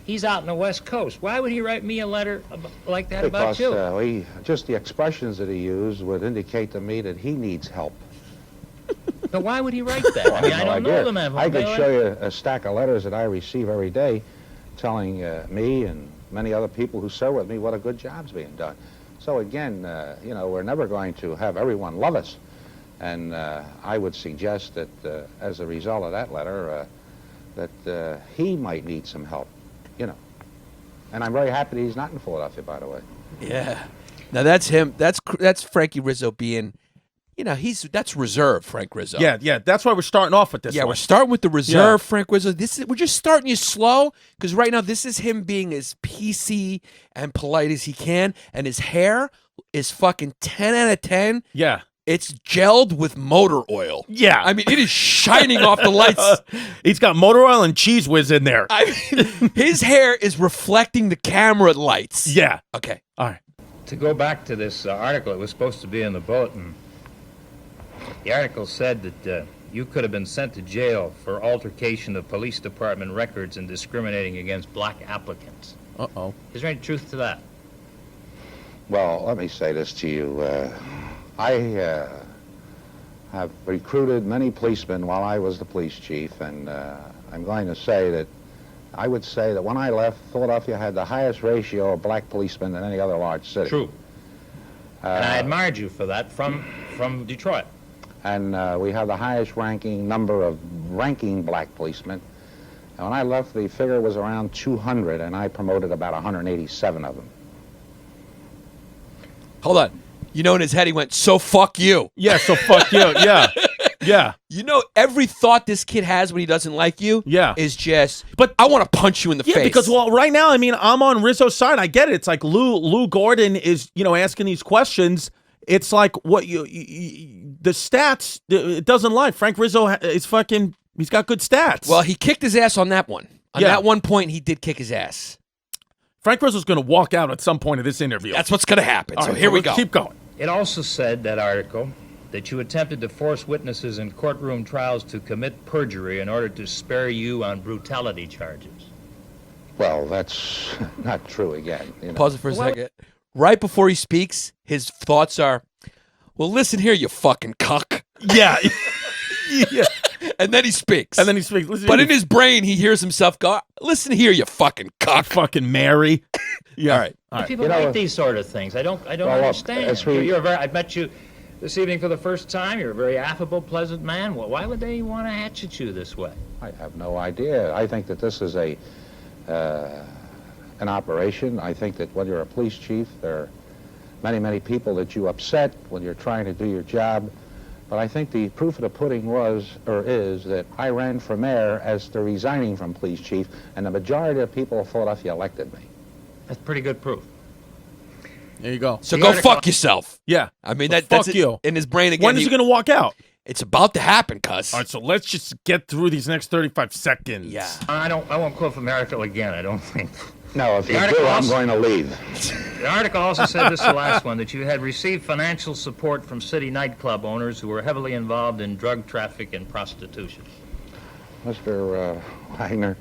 He's out in the West Coast. Why would he write me a letter like that about you? Because just the expressions that he used would indicate to me that he needs help. But why would he write that? I mean, I don't know the man. I could show you a stack of letters that I receive every day telling me and many other people who serve with me what a good job's being done. So again, we're never going to have everyone love us. And I would suggest that as a result of that letter, that he might need some help, And I'm very happy that he's not in Philadelphia, by the way. Yeah. Now that's him. That's Frankie Rizzo being, that's reserve Frank Rizzo. Yeah. That's why we're starting off with this. Yeah, one. we're starting with the reserve Frank Rizzo. We're just starting you slow because right now this is him being as PC and polite as he can, and his hair is fucking 10 out of 10. Yeah. It's gelled with motor oil. Yeah. I mean, it is shining off the lights. He's got motor oil and cheese whiz in there. I mean, his hair is reflecting the camera lights. Yeah. Okay. All right. To go back to this article, it was supposed to be in the bulletin. The article said that you could have been sent to jail for altercation of police department records and discriminating against black applicants. Uh-oh. Is there any truth to that? Well, let me say this to you. I have recruited many policemen while I was the police chief, and I'm going to say that I would say that when I left, Philadelphia had the highest ratio of black policemen than any other large city. True. And I admired you for that from Detroit. And we have the highest number of ranking black policemen. And when I left, the figure was around 200, and I promoted about 187 of them. Hold on. In his head he went, so fuck you. Yeah, so fuck you. Yeah. Yeah. Every thought this kid has when he doesn't like you is just, but I want to punch you in the face. Yeah, because, right now, I mean, I'm on Rizzo's side. I get it. It's like Lou Gordon is, asking these questions. It's like what the stats, it doesn't lie. Frank Rizzo is he's got good stats. Well, he kicked his ass on that one. On that one point, he did kick his ass. Frank Rizzo's going to walk out at some point of this interview. That's what's going to happen. So here we go. Keep going. It also said, that article, that you attempted to force witnesses in courtroom trials to commit perjury in order to spare you on brutality charges. Well, that's not true again. Pause it for a second. Right before he speaks, his thoughts are, well, listen here, you fucking cuck. Yeah. Yeah. And then he speaks. Listen, but in his brain, he hears himself go, listen here, you fucking cuck. Fucking Mary. Yeah. All right. People like these sort of things. I don't understand. I met you this evening for the first time. You're a very affable, pleasant man. Well, why would they want to hatchet you this way? I have no idea. I think that this is a an operation. I think that when you're a police chief, there are many, many people that you upset when you're trying to do your job. But I think the proof of the pudding is that I ran for mayor as the resigning from police chief, and the majority of people of Philadelphia elected me. That's pretty good proof. There you go. So go fuck yourself. Yeah. I mean, So that's fuck it, you. in his brain again. When is he going to walk out? It's about to happen, cuz. All right, so let's just get through these next 35 seconds. Yeah. I won't quote from the article again, I don't think. No, if The you article do, I'm also- going to leave. The article also said, this is the last one, that you had received financial support from city nightclub owners who were heavily involved in drug traffic and prostitution. Mr. Wagner,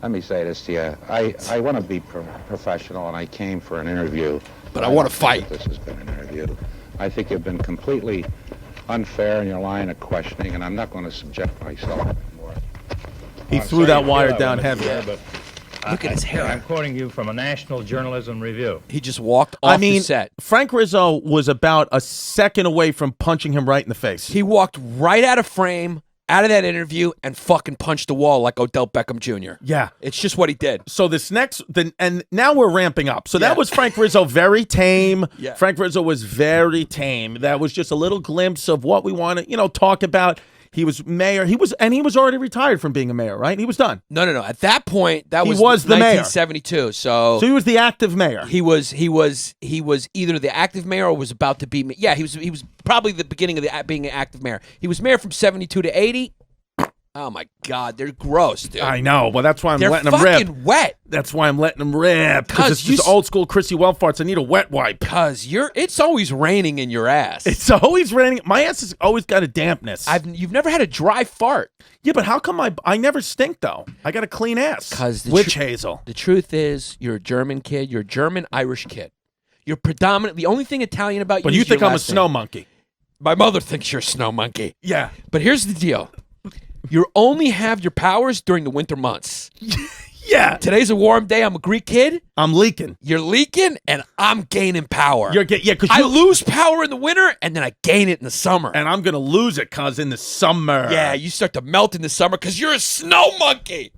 let me say this to you. I want to be professional, and I came for an interview. But I want to don't fight. think that This has been an interview. I think you've been completely unfair in your line of questioning, and I'm not going to subject myself anymore. He I'm threw sorry that to wire hear down one, heavy. Mr. Chair, but Look at his hair. I'm quoting you from a National Journalism Review. He just walked off the set. Frank Rizzo was about a second away from punching him right in the face. He walked right out of frame, out of that interview, and fucking punched the wall like Odell Beckham Jr. Yeah. It's just what he did. So this next, and now we're ramping up. So Yeah. that was Frank Rizzo, very tame. Yeah. Frank Rizzo was very tame. That was just a little glimpse of what we want to, talk about. He was mayor. He was already retired from being a mayor, right? He was done. No. At that point, that He was was the mayor. 1972. So he was the active mayor. he was either the active mayor or was about to be. Yeah, he was probably the beginning of being an active mayor. He was mayor from 72 to 80. Oh my God, they're gross, dude. I know, but that's why I'm They're letting him rip. fucking wet. That's why I'm letting him rip. Because it's you just old school Chrissy Well farts. I need a wet wipe. Cause it's always raining in your ass. It's always raining. My ass has always got a dampness. You've never had a dry fart. Yeah, but how come I never stink though? I got a clean ass. 'Cause the witch hazel. The truth is, you're a German kid. You're a German Irish kid. You're predominantly the only thing Italian about But you. you is your think I'm a last snow name. monkey? My mother thinks you're a snow monkey. Yeah. But here's the deal. You only have your powers during the winter months. Yeah. Today's a warm day. I'm a Greek kid. I'm leaking. You're leaking, and I'm gaining power. Because I lose power in the winter, and then I gain it in the summer. and I'm gonna lose it, cause in the summer. Yeah, you start to melt in the summer because you're a snow monkey.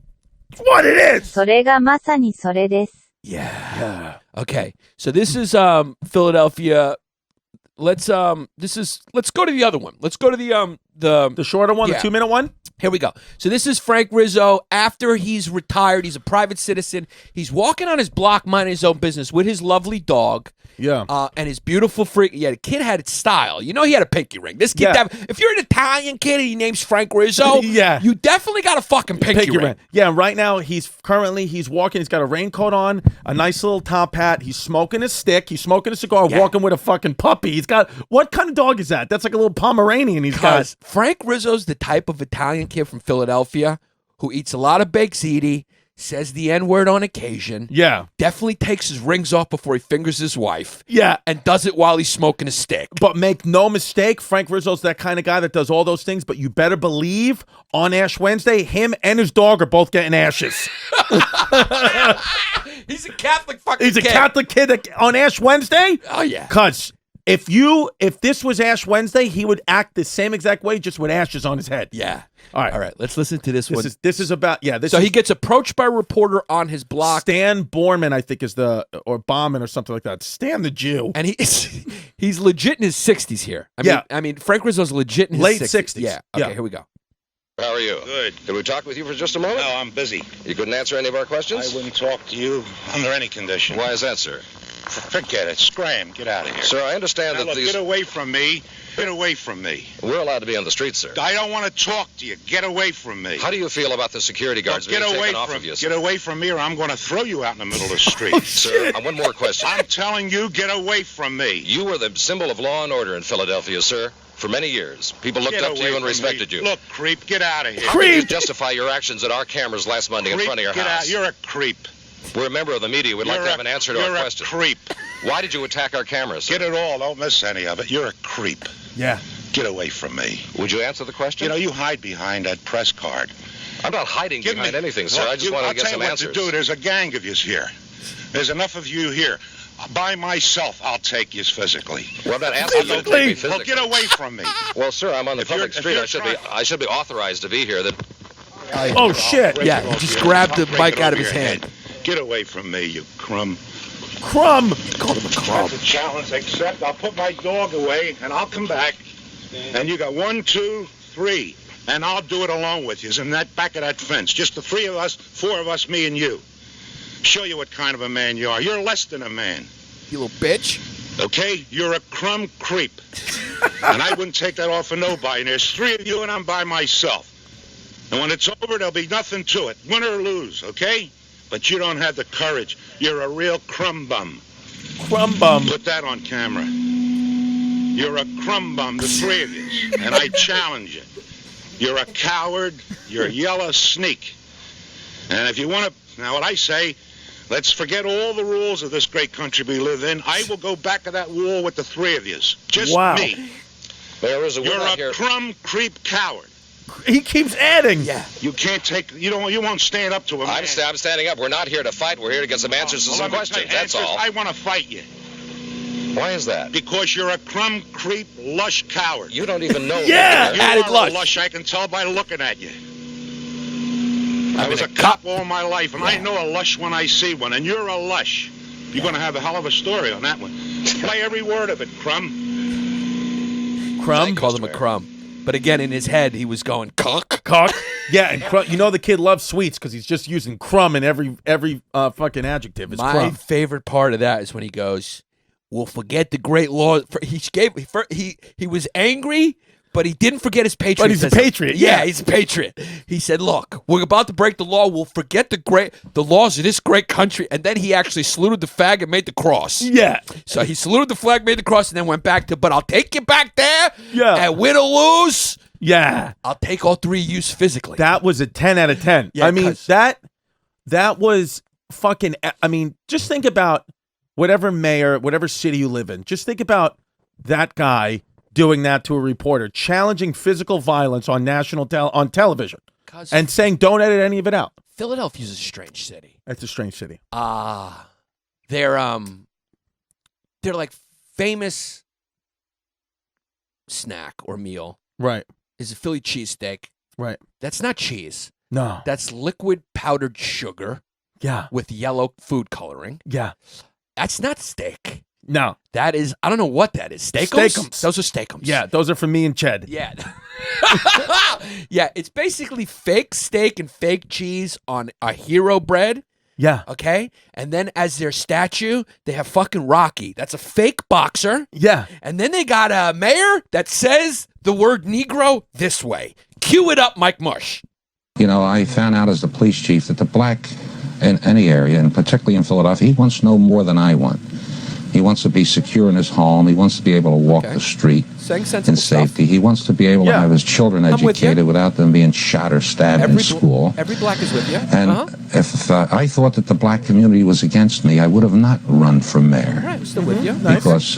It's what it is. それがまさにそれです。 Yeah. Okay. So this is Philadelphia. Let's go to the other one. Let's go to The shorter one, Yeah. the 2-minute one. Here we go. So this is Frank Rizzo. After he's retired, he's a private citizen. He's walking on his block, minding his own business with his lovely dog. Yeah. And his beautiful freak. Yeah, the kid had style. You know, he had a pinky ring. This kid, Yeah. if you're an Italian kid and he names Frank Rizzo, Yeah. you definitely got a fucking pinky ring. Yeah, right now he's walking. He's got a raincoat on, a nice little top hat. He's smoking a stick. He's smoking a cigar, Yeah. walking with a fucking puppy. He's got, what kind of dog is that? That's like a little Pomeranian he's got. Because Frank Rizzo's the type of Italian kid from Philadelphia who eats a lot of baked ziti, says the N-word on occasion, Yeah. definitely takes his rings off before he fingers his wife, Yeah. and does it while he's smoking a stick. But make no mistake, Frank Rizzo's that kind of guy that does all those things, but you better believe on Ash Wednesday, him and his dog are both getting ashes. He's a Catholic fucking He's a kid. Catholic kid on Ash Wednesday? Oh, yeah. Because if this was Ash Wednesday, he would act the same exact way, just with ashes on his head. Yeah. All right. All right, let's listen to this one. This is about, yeah. So he gets approached by a reporter on his block. Stan Borman, I think, is or Bauman or something like that. Stan the Jew. And he's legit in his 60s here. I mean, Frank Rizzo's legit in his Late 60s. 60s. Yeah. Okay, Yeah. here we go. How are you? Good. Could we talk with you for just a moment? No, I'm busy. You couldn't answer any of our I questions? wouldn't talk to you under any condition. Why is that, sir? Forget it. Scram. Get out of here. Sir, I understand Now, that look, these... get away from me. Get away from me. We're allowed to be on the street, sir. I don't want to talk to you. Get away from me. How do you feel about the security guards Look, being get away taken off from of you, Get sir? away from me, or I'm going to throw you out in the middle of the street. Sir, one more question. I'm telling you, get away from me. You were the symbol of law and order in Philadelphia, sir, for many years. People looked Get up to away you and from respected me. you. Look, creep, get out of here. How can you justify your actions at our cameras last Monday in Creep, front of your get house? out. You're a creep. We're a member of the media. We'd like to have an answer to our question. You're a creep. Why did you attack our cameras, sir? Get it all. Don't miss any of it. You're a creep. Yeah. Get away from me. Would you answer the question? You know, you hide behind that press card. I'm not hiding behind anything, sir. Look, I just wanted to get some I'll answers. tell you what to do. There's a gang of yous here. There's enough of you here. By myself, I'll take yous physically. Well, that asking you to take me Well, physically. get away from me. Well, sir, I'm on the If you're- public if street. you're I should be authorized to be here. That Oh, shit. Break Yeah, it he off just your- grabbed the I'll break mic it out of over his your hand. head. Get away from me, you crumb. Crumb. Call him a crumb. That's a challenge, except I'll put my dog away, and I'll come back. And you got 1, 2, 3. And I'll do it along with you. In that back of that fence. Just the 3 of us, 4 of us, me and you. Show you what kind of a man you are. You're less than a man. You little bitch. Okay? You're a crumb creep. And I wouldn't take that off of nobody. And there's 3 of you, and I'm by myself. And when it's over, there'll be nothing to it. Win or lose, okay? But you don't have the courage. You're a real crumb bum. Crumb bum. Put that on camera. You're a crumb bum, the 3 of you. And I challenge you. You're a coward. You're a yellow sneak. And if you want to, now what I say, let's forget all the rules of this great country we live in. I will go back to that wall with the 3 of you. Just Wow. me. Mayor Rizzo, we're You're not a here. crumb creep coward. He keeps adding. Yeah. You can't take, you won't stand up to him. I'm standing up. We're not here to fight. We're here to get some answers to some questions. That's all. I want to fight you. Why is that? Because you're a crumb creep lush coward. You don't even know. Yeah. You Added are lush. a lush. I can tell by looking at you. I was a cop all my life, and I know a lush when I see one, and you're a lush. You're going to have a hell of a story on that one. Play every word of it, crumb. Crumb. Called him a crumb. But again, in his head, he was going cock. Cock. Yeah, and you know the kid loves sweets because he's just using crumb in every fucking adjective. It's My crumb. favorite part of that is when he goes, "We'll forget the great law." He was angry, but he didn't forget his patriotism. But he's a patriot, Yeah, yeah. he's a patriot. He said, "Look, we're about to break the law. We'll forget the laws of this great country." And then he actually saluted the flag and made the cross. Yeah. So he saluted the flag, made the cross, and then went back to, "But I'll take you back there. Yeah. And win or lose, Yeah. I'll take all 3 use physically." That was a 10 out of 10. Yeah, I mean, 'cause- that was fucking, I mean, just think about whatever mayor, whatever city you live in. Just think about that guy doing that to a reporter, challenging physical violence on on television 'Cause and saying, don't edit any of it out. Philadelphia's a strange city. That's a strange city. They're like famous snack or meal Right. is a Philly cheesesteak. Right. That's not cheese. No. That's liquid powdered sugar Yeah. with yellow food coloring. Yeah. That's not steak. No. That is, I don't know what that is. Steakums? Steakums. Those are steakums. Yeah. Those are for me and Ched. Yeah. Yeah, it's basically fake steak and fake cheese on a hero bread. Yeah. Okay? And then as their statue, they have fucking Rocky. That's a fake boxer. Yeah. And then they got a mayor that says the word Negro this way. Cue it up, Mike Mush. You know, I found out as the police chief that the black in any area, and particularly in Philadelphia, he wants no more than I want. He wants to be secure in his home. He wants to be able to walk the street Saying sensible in safety. He wants to be able to Yeah. have his children I'm with you. educated without them being shot or stabbed in school. Every black is with you. And if I thought that the black community was against me, I would have not run for mayor. Right, I'm still with you. Because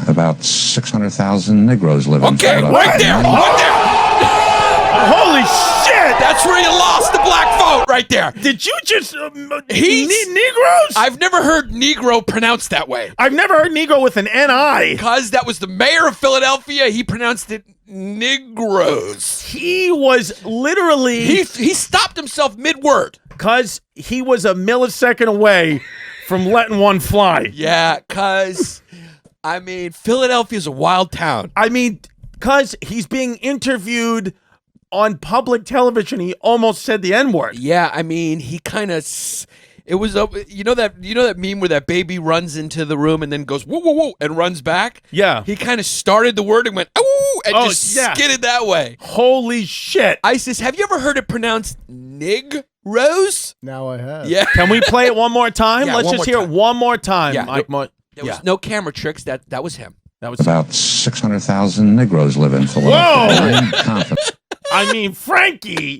about 600,000 Negroes live in Okay, Philadelphia. right there. Right there. Holy shit! That's where you lost the black vote right there. Did you just He's- Negroes? I've never heard Negro pronounced that way. I've never heard Negro with an N-I. Because that was the mayor of Philadelphia. He pronounced it Negroes. He was literally He stopped himself mid-word. because he was a millisecond away from letting one fly. Yeah, because, I mean, Philadelphia's a wild town. I mean, because he's being interviewed on public television, he almost said the N-word. Yeah, I mean, he kind of. It was you know that meme where that baby runs into the room and then goes woo woo woo and runs back. Yeah. He kind of started the word and went woo and just yeah. skidded that way. Holy shit. ISIS, have you ever heard it pronounced Rose? Now I have. Yeah. Can we play it one more time? Yeah, Let's one just more hear it time. one more time, Yeah. Mike. There was no camera tricks. That was him. That was About 600,000 Negroes live in Philadelphia. Whoa! I'm confident. I mean, Frankie.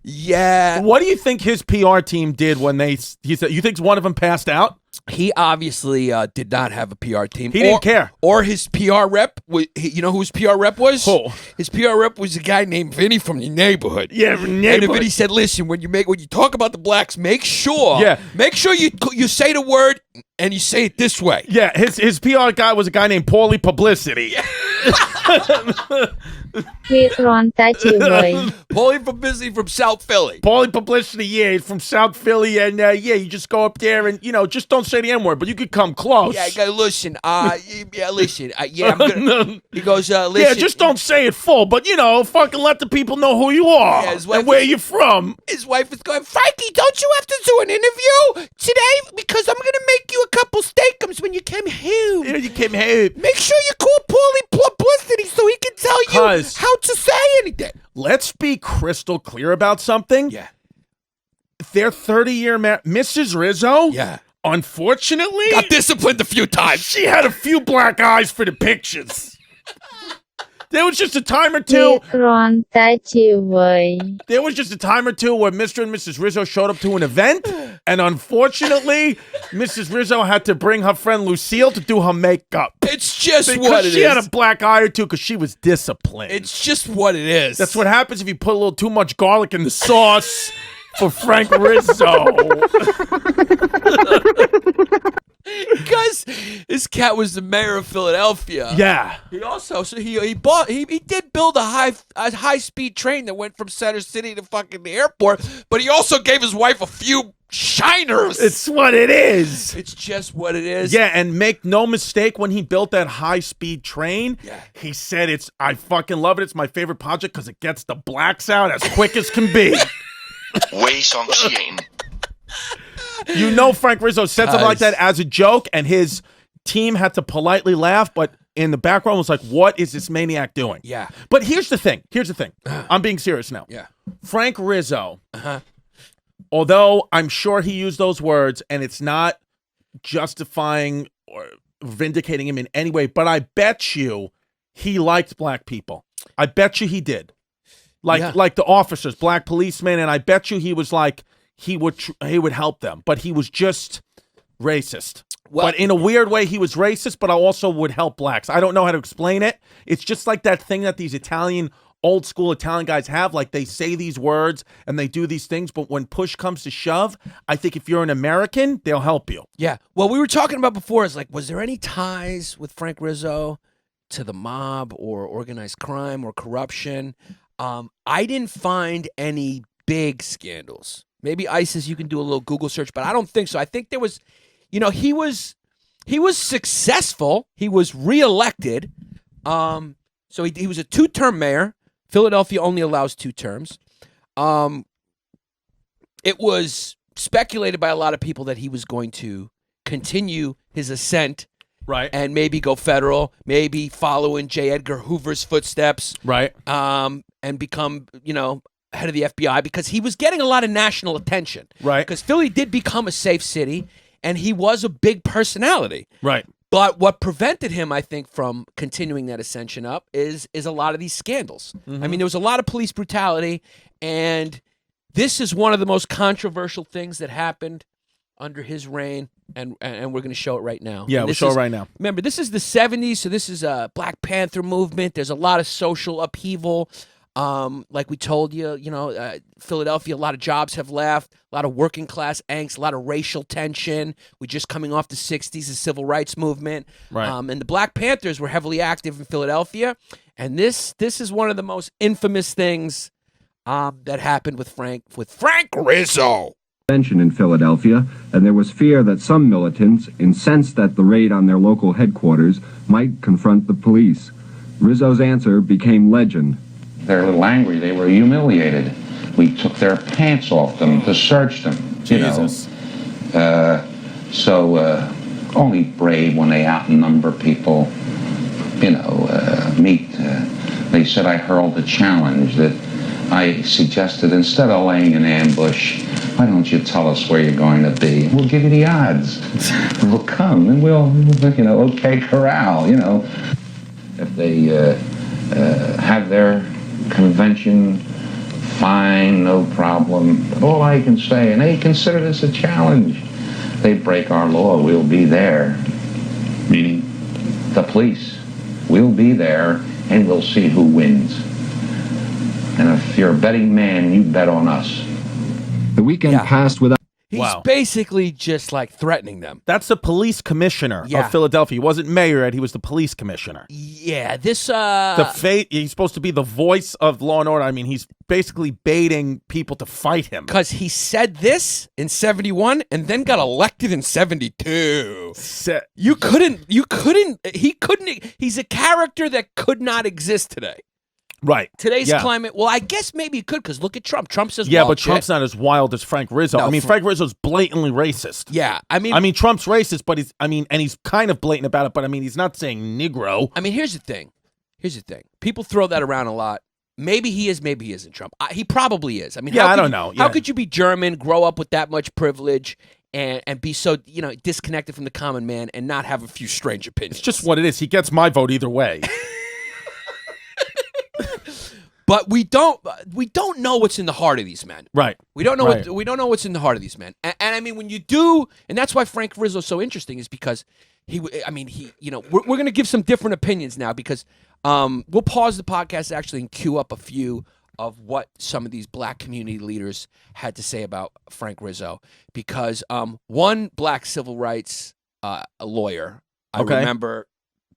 Yeah. What do you think his PR team did when he said, you think one of them passed out? He obviously did not have a PR team. He didn't care. Or his PR rep, you know who his PR rep was? Who? His PR rep was a guy named Vinny from the neighborhood. Yeah, And Vinny said, listen, when you talk about the blacks, make sure you say the word and you say it this way. Yeah, his PR guy was a guy named Paulie Publicity. Paulie Publicity from South Philly. Paulie Publicity, yeah, he's from South Philly, and yeah, you just go up there and just don't say the N-word, but you could come close. Yeah, go listen. Listen. I'm gonna. He goes, listen. Yeah, just don't say it full, but fucking let the people know who you are and where you're from. His wife is going, Frankie, don't you have to do an interview today? Because I'm gonna make you a couple steakums when you come home. Yeah, you came home. Make sure you call Paulie Publicity so he can tell you how to say anything. Let's be crystal clear about something. Yeah. Their 30-year Mrs. Rizzo. Yeah. Unfortunately, got disciplined a few times. She had a few black eyes for the pictures. There was just a time or two. There was just a time or two where Mr. and Mrs. Rizzo showed up to an event, and unfortunately, Mrs. Rizzo had to bring her friend Lucille to do her makeup. It's just because what it is. She had a black eye or two because she was disciplined. It's just what it is. That's what happens if you put a little too much garlic in the sauce for Frank Rizzo. Because this cat was the mayor of Philadelphia. Yeah. He also he did build a high speed train that went from Center City to fucking the airport, but he also gave his wife a few shiners. It's what it is. It's just what it is. Yeah, and make no mistake, when he built that high speed train, he said I fucking love it. It's my favorite project because it gets the blacks out as quick as can be. Frank Rizzo said something like that as a joke, and his team had to politely laugh, but in the background was like, what is this maniac doing? Yeah. But here's the thing. I'm being serious now. Yeah. Frank Rizzo, although I'm sure he used those words, and it's not justifying or vindicating him in any way, but I bet you he liked black people. I bet you he did. Like the officers, black policemen, and I bet you he was like, he would help them, but he was just racist. Well, but in a weird way, he was racist, but I also would help blacks. I don't know how to explain it. It's just like that thing that these old school Italian guys have. Like, they say these words and they do these things, but when push comes to shove, I think if you're an American, they'll help you. Yeah. Well, we were talking about before is like, was there any ties with Frank Rizzo to the mob or organized crime or corruption? I didn't find any big scandals. Maybe ISIS, you can do a little Google search, but I don't think so. I think there was, he was successful. He was reelected. So he was a 2-term mayor. Philadelphia only allows 2 terms. It was speculated by a lot of people that he was going to continue his ascent, right, and maybe go federal, maybe follow in J. Edgar Hoover's footsteps, right, and become, head of the FBI, because he was getting a lot of national attention. Right. Because Philly did become a safe city, and he was a big personality. Right. But what prevented him, I think, from continuing that ascension up is a lot of these scandals. Mm-hmm. I mean, there was a lot of police brutality, and this is one of the most controversial things that happened under his reign, and we're going to show it right now. Yeah, we'll show it right now. Remember, this is the 70s, so this is a Black Panther movement. There's a lot of social upheaval. Like we told you, Philadelphia, a lot of jobs have left, a lot of working class angst, a lot of racial tension. We're just coming off the 60s, the civil rights movement. Right. And the Black Panthers were heavily active in Philadelphia. And this is one of the most infamous things that happened with Frank Rizzo. In Philadelphia, and there was fear that some militants, incensed at the raid on their local headquarters, might confront the police. Rizzo's answer became legend. They're a little angry. They were humiliated. We took their pants off them to search them. Jesus. Only brave when they outnumber people, meet. They said I hurled a challenge that I suggested, instead of laying an ambush, why don't you tell us where you're going to be? We'll give you the odds. We'll come and we'll okay, corral, If they have their convention, fine, no problem. But all I can say, and they consider this a challenge. They break our law, we'll be there. Meaning? The police. We'll be there, and we'll see who wins. And if you're a betting man, you bet on us. The weekend passed without... He's Wow. basically just like threatening them. That's the police commissioner Yeah. of Philadelphia. He wasn't mayor, Ed. He was the police commissioner. Yeah, this He's supposed to be the voice of law and order. I mean, he's basically baiting people to fight him. because he said this in 71 and then got elected in 72. He couldn't, he's a character that could not exist today. Right. Today's Yeah. climate, well, I guess maybe it could because look at Trump. Trump says Yeah, wild but Trump's shit. not as wild as Frank Rizzo. No, I mean, Frank Rizzo's blatantly racist. Yeah, I mean, Trump's racist, but he's kind of blatant about it, but I mean, he's not saying Negro. I mean, here's the thing. People throw that around a lot. Maybe he is, maybe he isn't Trump. He probably is. I mean, Yeah, how I could don't you- know. How Yeah. could you be German, grow up with that much privilege, and be so, disconnected from the common man and not have a few strange opinions? It's just what it is. He gets my vote either way. But we don't know what's in the heart of these men. Right. We don't know Right. we don't know what's in the heart of these men. And I mean, when you do, and that's why Frank Rizzo's so interesting, is because we're going to give some different opinions now because we'll pause the podcast actually and queue up a few of what some of these black community leaders had to say about Frank Rizzo. Because one black civil rights lawyer, I remember,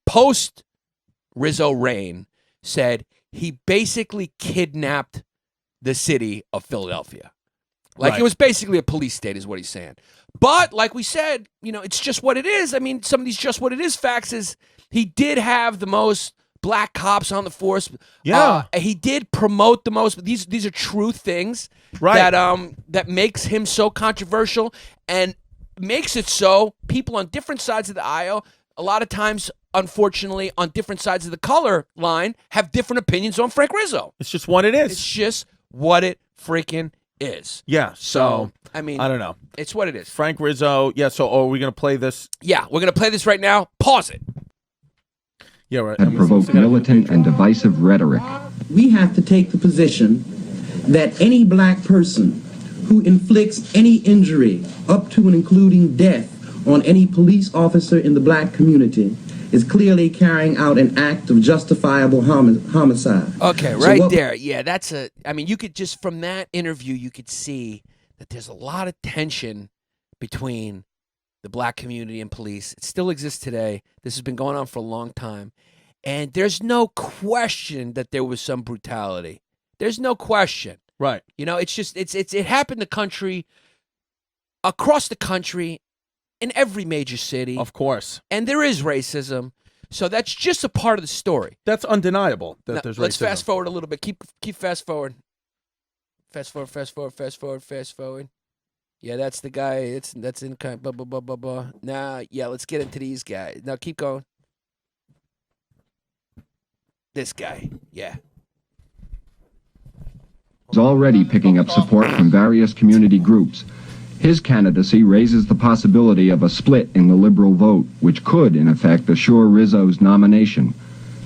post Rizzo reign, said he basically kidnapped the city of Philadelphia. Like Right. it was basically a police state is what he's saying. But like we said, it's just what it is. I mean, some of these just what it is facts is he did have the most black cops on the force. Yeah. He did promote the most. These are true things Right. that makes him so controversial and makes it so people on different sides of the aisle, a lot of times, unfortunately, on different sides of the color line, have different opinions on Frank Rizzo. It's just what it is. It's just what it freaking is. Yeah. So, I mean, I don't know. it's what it is. Frank Rizzo. Yeah. So, are we going to play this? Yeah, we're going to play this right now. Pause it. Yeah, right. And provoke militant and divisive rhetoric. We have to take the position that any black person who inflicts any injury up to and including death on any police officer in the black community is clearly carrying out an act of justifiable homicide. Okay, So right what- there. Yeah, you could just, from that interview, you could see that there's a lot of tension between the black community and police. It still exists today. This has been going on for a long time. And there's no question that there was some brutality. There's no question. Right. It's just, it happened across the country, in every major city. Of course. And there is racism. So that's just a part of the story. That's undeniable that Now, there's let's racism. fast forward a little bit. Keep fast forward. Fast forward. Yeah, that's the guy. That's in kind. Blah blah blah blah blah. Now, yeah, let's get into these guys. Now, keep going. This guy. Yeah. Is already picking up support from various community groups. His candidacy raises the possibility of a split in the liberal vote, which could, in effect, assure Rizzo's nomination.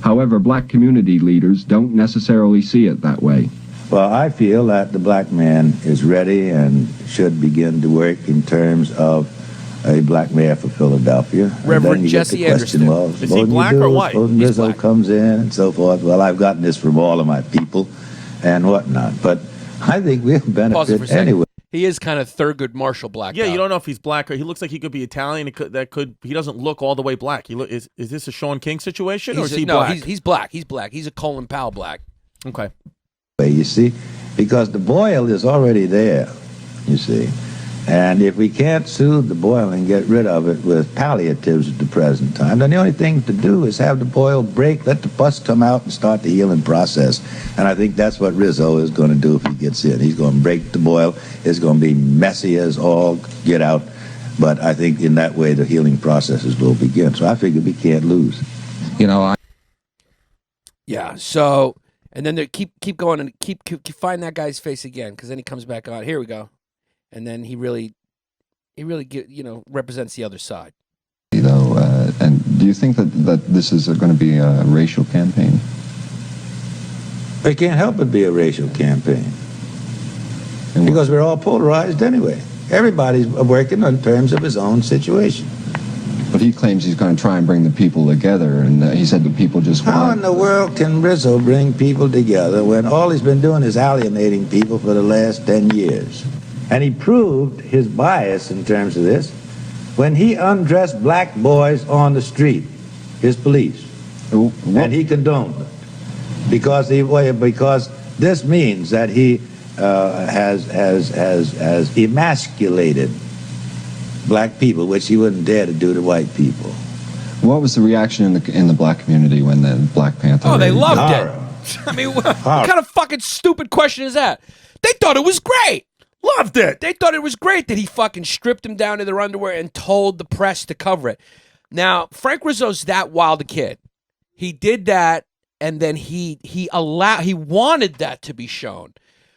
However, black community leaders don't necessarily see it that way. Well, I feel that the black man is ready and should begin to work in terms of a black mayor for Philadelphia. Reverend and then you Jesse get the question, Anderson. well, Is he supposing black you or do, white? supposing He's Rizzo black. comes in and so forth. Well, I've gotten this from all of my people and whatnot. But I think we'll Pause it for a benefit second. anyway. He is kind of Thurgood Marshall black. Yeah, you don't know if he's black or he looks like he could be Italian. He doesn't look all the way black. Is this a Sean King situation or is he black? He's black. He's black. He's a Colin Powell black. Okay. You see, because the boil is already there, you see. And if we can't soothe the boil and get rid of it with palliatives at the present time, then the only thing to do is have the boil break, let the pus come out and start the healing process. And I think that's what Rizzo is going to do if he gets in. He's going to break the boil. It's going to be messy as all get out. But I think in that way the healing processes will begin. So I figure we can't lose. Yeah. So, and then they keep going and keep find that guy's face again because then he comes back on. Here we go, and then he really represents the other side. Though, and do you think that this is going to be a racial campaign? It can't help but be a racial campaign. Because we're all polarized anyway. Everybody's working in terms of his own situation. But he claims he's going to try and bring the people together, and he said the people just How want... in the world can Rizzo bring people together when all he's been doing is alienating people for the last 10 years? And he proved his bias in terms of this when he undressed black boys on the street, his police. And he condoned it. Because this means that he has emasculated black people, which he wouldn't dare to do to white people. What was the reaction in the black community when the Black Panther? Oh, they loved Horror. it. I mean, what kind of fucking stupid question is that? They thought it was great. Loved it. They thought it was great that he fucking stripped them down to their underwear and told the press to cover it. Now, Frank Rizzo's that wild a kid. He did that, and then he wanted that to be shown,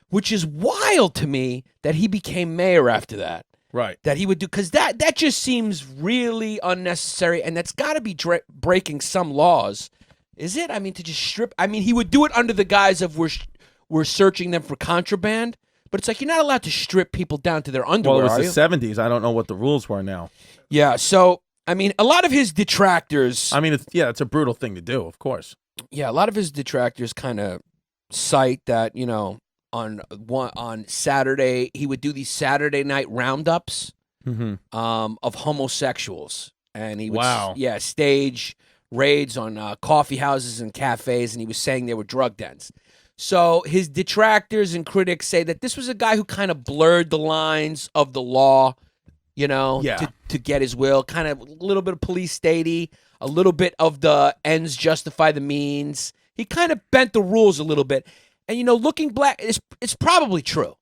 which is wild to me that he became mayor after that. Right. That he would do, because that just seems really unnecessary, and that's got to be breaking some laws. Is it? I mean, to just strip. I mean, he would do it under the guise of we're searching them for contraband, but it's like you're not allowed to strip people down to their underwear. Well, it was the 70s. I don't know what the rules were now. Yeah. So I mean, a lot of his detractors. I mean, it's a brutal thing to do, of course. Yeah, a lot of his detractors kind of cite that on Saturday he would do these Saturday night roundups of homosexuals, and he would stage raids on coffee houses and cafes, and he was saying they were drug dens. So his detractors and critics say that this was a guy who kind of blurred the lines of the law, to get his will, kind of a little bit of police statey, a little bit of the ends justify the means. He kind of bent the rules a little bit. And looking black, it's probably true.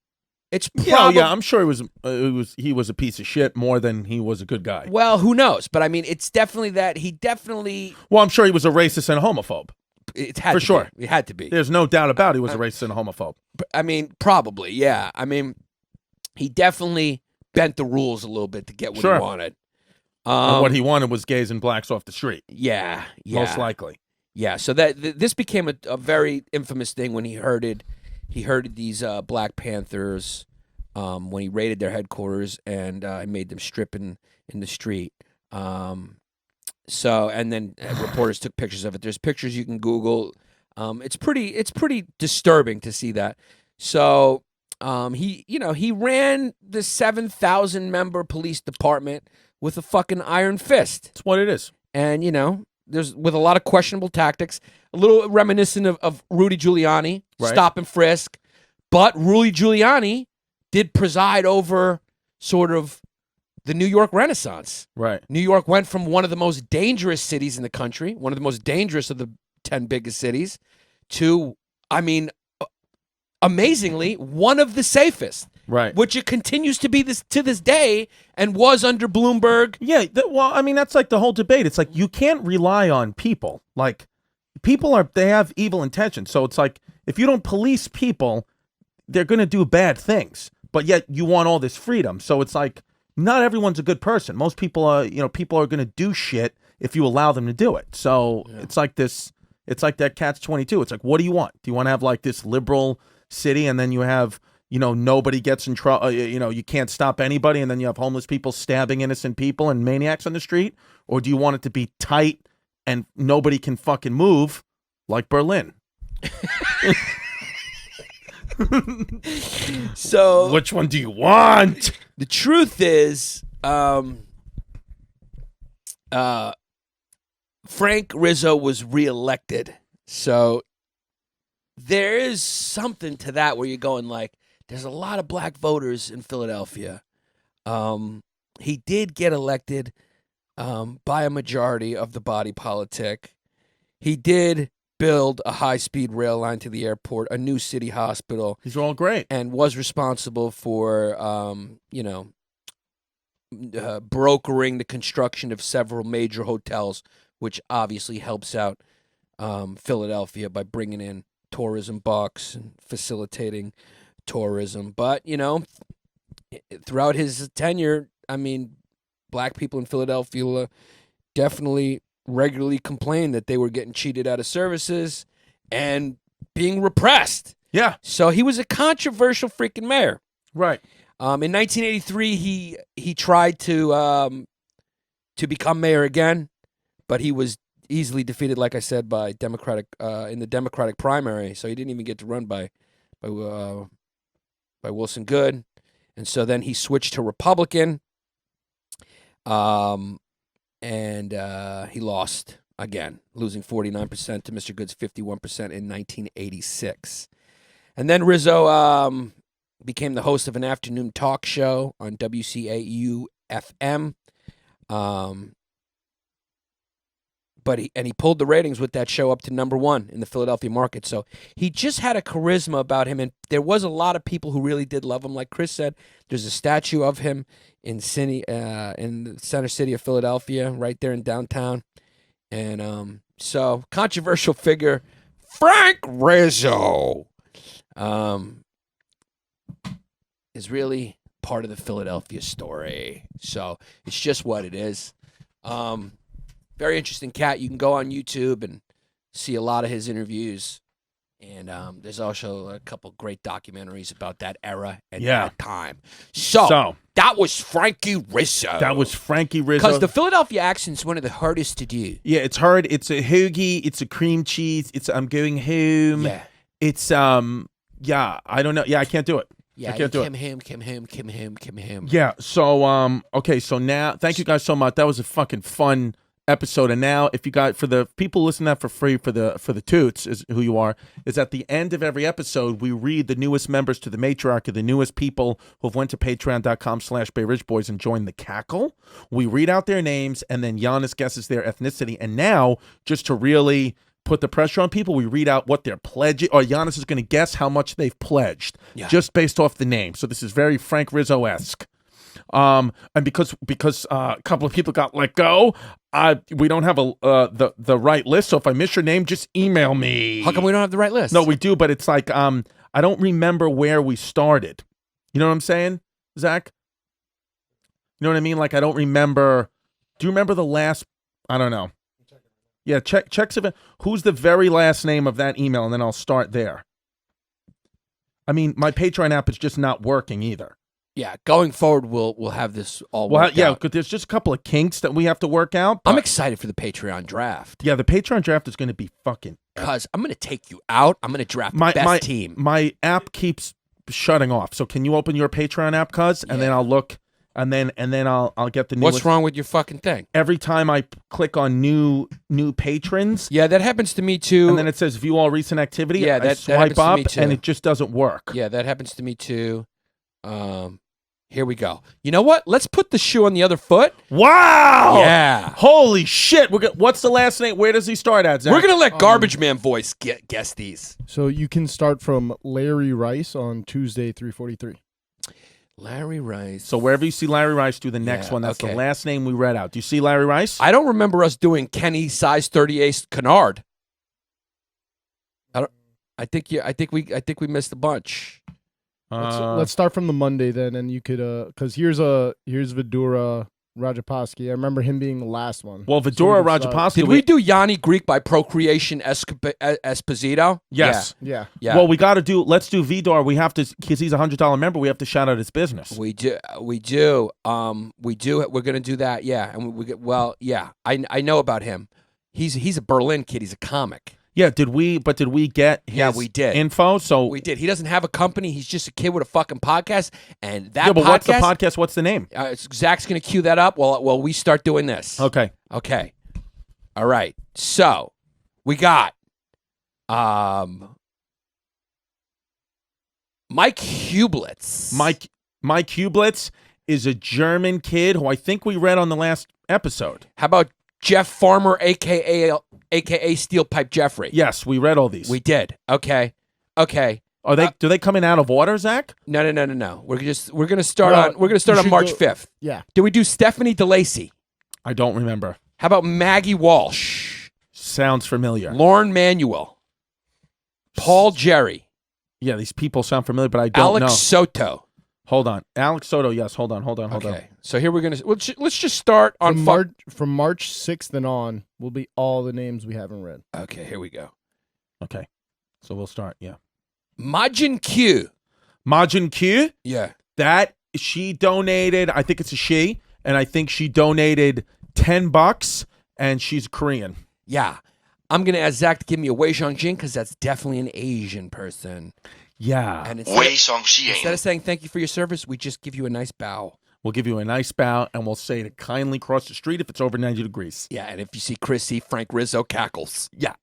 It's probably, I'm sure he was a piece of shit more than he was a good guy. Well, who knows? But I mean, it's definitely that he definitely. Well, I'm sure he was a racist and a homophobe. It had for to sure. Be. It had to be. There's no doubt about it. He was a racist and a homophobe. I mean, probably, yeah. I mean, he definitely bent the rules a little bit to get what he wanted. And what he wanted was gays and blacks off the street. Yeah. Most likely. Yeah, so this became a very infamous thing when he herded these Black Panthers when he raided their headquarters and made them strip in the street. So and then reporters took pictures of it. There's pictures you can Google. It's pretty disturbing to see that. So he ran the 7,000 member police department with a fucking iron fist. That's what it is. And there's with a lot of questionable tactics, a little reminiscent of Rudy Giuliani, stop and frisk. But Rudy Giuliani did preside over sort of the New York Renaissance. Right. New York went from one of the most dangerous cities in the country, one of the most dangerous of the 10 biggest cities, to, I mean, amazingly, one of the safest. Right. Which it continues to be to this day and was under Bloomberg. Yeah, well, I mean, that's like the whole debate. It's like you can't rely on people. Like, they have evil intentions. So it's like, if you don't police people, they're going to do bad things. But yet you want all this freedom. So it's like, not everyone's a good person. Most people are, people are going to do shit if you allow them to do it. So it's like that catch-22. It's like, what do you want? Do you want to have like this liberal city and then you have... nobody gets in trouble. You can't stop anybody, and then you have homeless people stabbing innocent people and maniacs on the street? Or do you want it to be tight and nobody can fucking move, like Berlin? So, which one do you want? The truth is, Frank Rizzo was reelected, so there is something to that where you're going like, there's a lot of black voters in Philadelphia. He did get elected by a majority of the body politic. He did build a high-speed rail line to the airport, a new city hospital. These are all great. And was responsible for, brokering the construction of several major hotels, which obviously helps out Philadelphia by bringing in tourism bucks and facilitating tourism. But, throughout his tenure, I mean, black people in Philadelphia definitely regularly complained that they were getting cheated out of services and being repressed. Yeah. So he was a controversial freaking mayor. Right. In 1983, he tried to become mayor again, but he was easily defeated, like I said, by in the Democratic primary. So he didn't even get to run by Wilson Good. And so then he switched to Republican, and he lost again, losing 49% to Mr. Good's 51% in 1986. And then Rizzo became the host of an afternoon talk show on WCAU-FM. But he pulled the ratings with that show up to #1 in the Philadelphia market. So he just had a charisma about him, and there was a lot of people who really did love him. Like Chris said, there's a statue of him in the center city of Philadelphia, right there in downtown. And so controversial figure Frank Rizzo is really part of the Philadelphia story. So it's just what it is. Very interesting cat. You can go on YouTube and see a lot of his interviews. And there's also a couple great documentaries about that era and that time. So that was Frankie Rizzo. That was Frankie Rizzo. Because the Philadelphia accent's one of the hardest to do. Yeah, it's hard. It's a hoagie. It's a cream cheese. It's I'm going home. Yeah. It's I don't know. Yeah, I can't do it. Yeah, I can't do it. Kim home. Yeah. So okay. So now, thank you guys so much. That was a fucking fun episode. And now, if you got, for the people listening to that for free, for the toots is who you are, is at the end of every episode we read the newest members to the matriarchy, the newest people who've went to patreon.com/BayRidgeBoys and joined the cackle. We read out their names, and then Yannis guesses their ethnicity. And now, just to really put the pressure on people, we read out what they're pledging, or Yannis is going to guess how much they've pledged, just based off the name. So this is very Frank Rizzo-esque. And because a couple of people got let go, we don't have the right list. So if I miss your name, just email me. How come we don't have the right list? No, we do, but it's like I don't remember where we started. You know what I'm saying, Zach? You know what I mean? Like I don't remember. Do you remember the last? I don't know. Yeah, check who's the very last name of that email, and then I'll start there. I mean, my Patreon app is just not working either. Yeah, going forward, we'll have this all worked out. Because there's just a couple of kinks that we have to work out. I'm excited for the Patreon draft. Yeah, the Patreon draft is going to be fucking. Because I'm going to take you out. I'm going to draft the best team. My app keeps shutting off. So can you open your Patreon app, cuz? And then I'll look, and then I'll get the newest. What's wrong with your fucking thing? Every time I click on new patrons. Yeah, that happens to me too. And then it says view all recent activity. Yeah, I swipe that up, to me too. and it just doesn't work. Yeah, that happens to me too. Here we go. You know what? Let's put the shoe on the other foot. Wow! Yeah. Holy shit! What's the last name? Where does he start at, Zach? We're gonna let Garbage Man Voice guess these. So you can start from Larry Rice on Tuesday, 343. Larry Rice. So wherever you see Larry Rice, do the next one. That's the last name we read out. Do you see Larry Rice? I don't remember us doing Kenny size 38 Kennard. I think we missed a bunch. Let's start from the Monday then, and you could because here's Vidura Rajapaksa. I remember him being the last one. Well, Vidura Rajapaksa. Did we do Yanni Greek by Procreation Esposito? Yes. Yeah. Well, let's do Vidar. We have to, because he's a $100 member. We have to shout out his business. We do. We're gonna do that. Yeah, and I know about him. He's a Berlin kid. He's a comic. Yeah, did we get his we did. info? So we did. He doesn't have a company. He's just a kid with a fucking podcast. And that but what's the podcast? What's the name? Zach's going to cue that up while we start doing this. Okay. All right. So we got Mike Hublitz. Mike Hublitz is a German kid who I think we read on the last episode. How about Jeff Farmer, a.k.a. Steel Pipe Jeffrey? Yes, we read all these. We did. Okay. Are they? Do they come in out of order, Zach? No. We're gonna start on March 5th. Yeah. Did we do Stephanie DeLacy? I don't remember. How about Maggie Walsh? Sounds familiar. Lauren Manuel. Paul Jerry. Yeah, these people sound familiar, but I don't know. Alex Soto. Hold on. Alex Soto, yes. Hold on. Okay. So here let's just start on from March 6th and on will be all the names we haven't read. Okay, here we go. Okay. So we'll start, yeah. Majin Q. Yeah. That she donated, I think it's a she, and I think she donated $10 and she's Korean. Yeah. I'm going to ask Zach to give me a Wei Zhongjin because that's definitely an Asian person. Yeah. And instead of saying thank you for your service, we just give you a nice bow. We'll give you a nice bow, and we'll say to kindly cross the street if it's over 90 degrees. Yeah, and if you see Chris, see Frank Rizzo cackles. Yeah.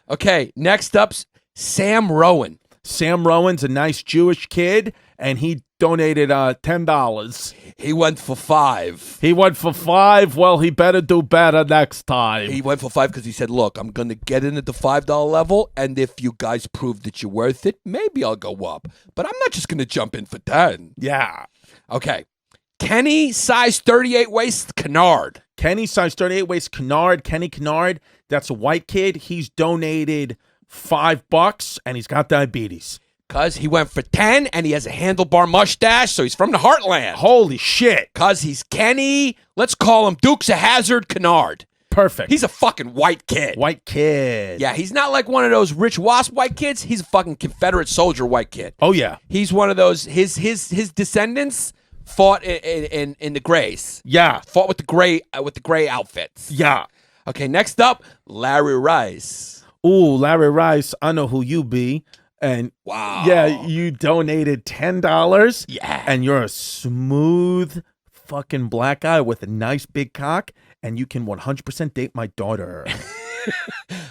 Okay, next up's Sam Rowan. Sam Rowan's a nice Jewish kid, and he donated $10. He went for $5. He went for $5. Well, he better do better next time. He went for $5 because he said, look, I'm going to get in at the $5 level, and if you guys prove that you're worth it, maybe I'll go up. But I'm not just going to jump in for 10. Yeah. Okay. Kenny, size 38 waist, Kennard. Kenny, size 38 waist, Kennard. Kenny Kennard, that's a white kid. He's donated $5, and he's got diabetes. Because he went for 10, and he has a handlebar mustache, so he's from the heartland. Holy shit. Because he's Kenny, let's call him Dukes of Hazzard Kennard. Perfect. He's a fucking white kid. White kid. Yeah, he's not like one of those rich wasp white kids. He's a fucking Confederate soldier white kid. Oh, yeah. He's one of those, his descendants fought in the grays. Yeah. Fought with the gray outfits. Yeah. Okay, next up, Larry Rice. Ooh, Larry Rice, I know who you be. And wow. Yeah, you donated $10. Yeah. And you're a smooth fucking black guy with a nice big cock, and you can 100% date my daughter.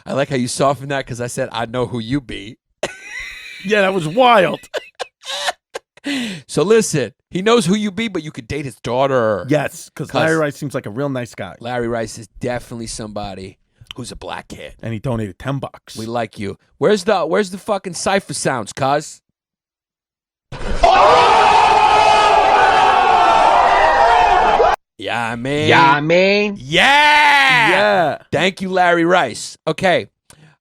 I like how you softened that because I said, I know who you be. Yeah, that was wild. So listen, he knows who you be, but you could date his daughter. Yes, because Larry Rice seems like a real nice guy. Larry Rice is definitely somebody who's a black kid. And he donated $10. We like you. Where's the fucking cipher sounds, cuz? Yeah, man. Yeah, man. Yeah. Yeah. Thank you, Larry Rice. Okay.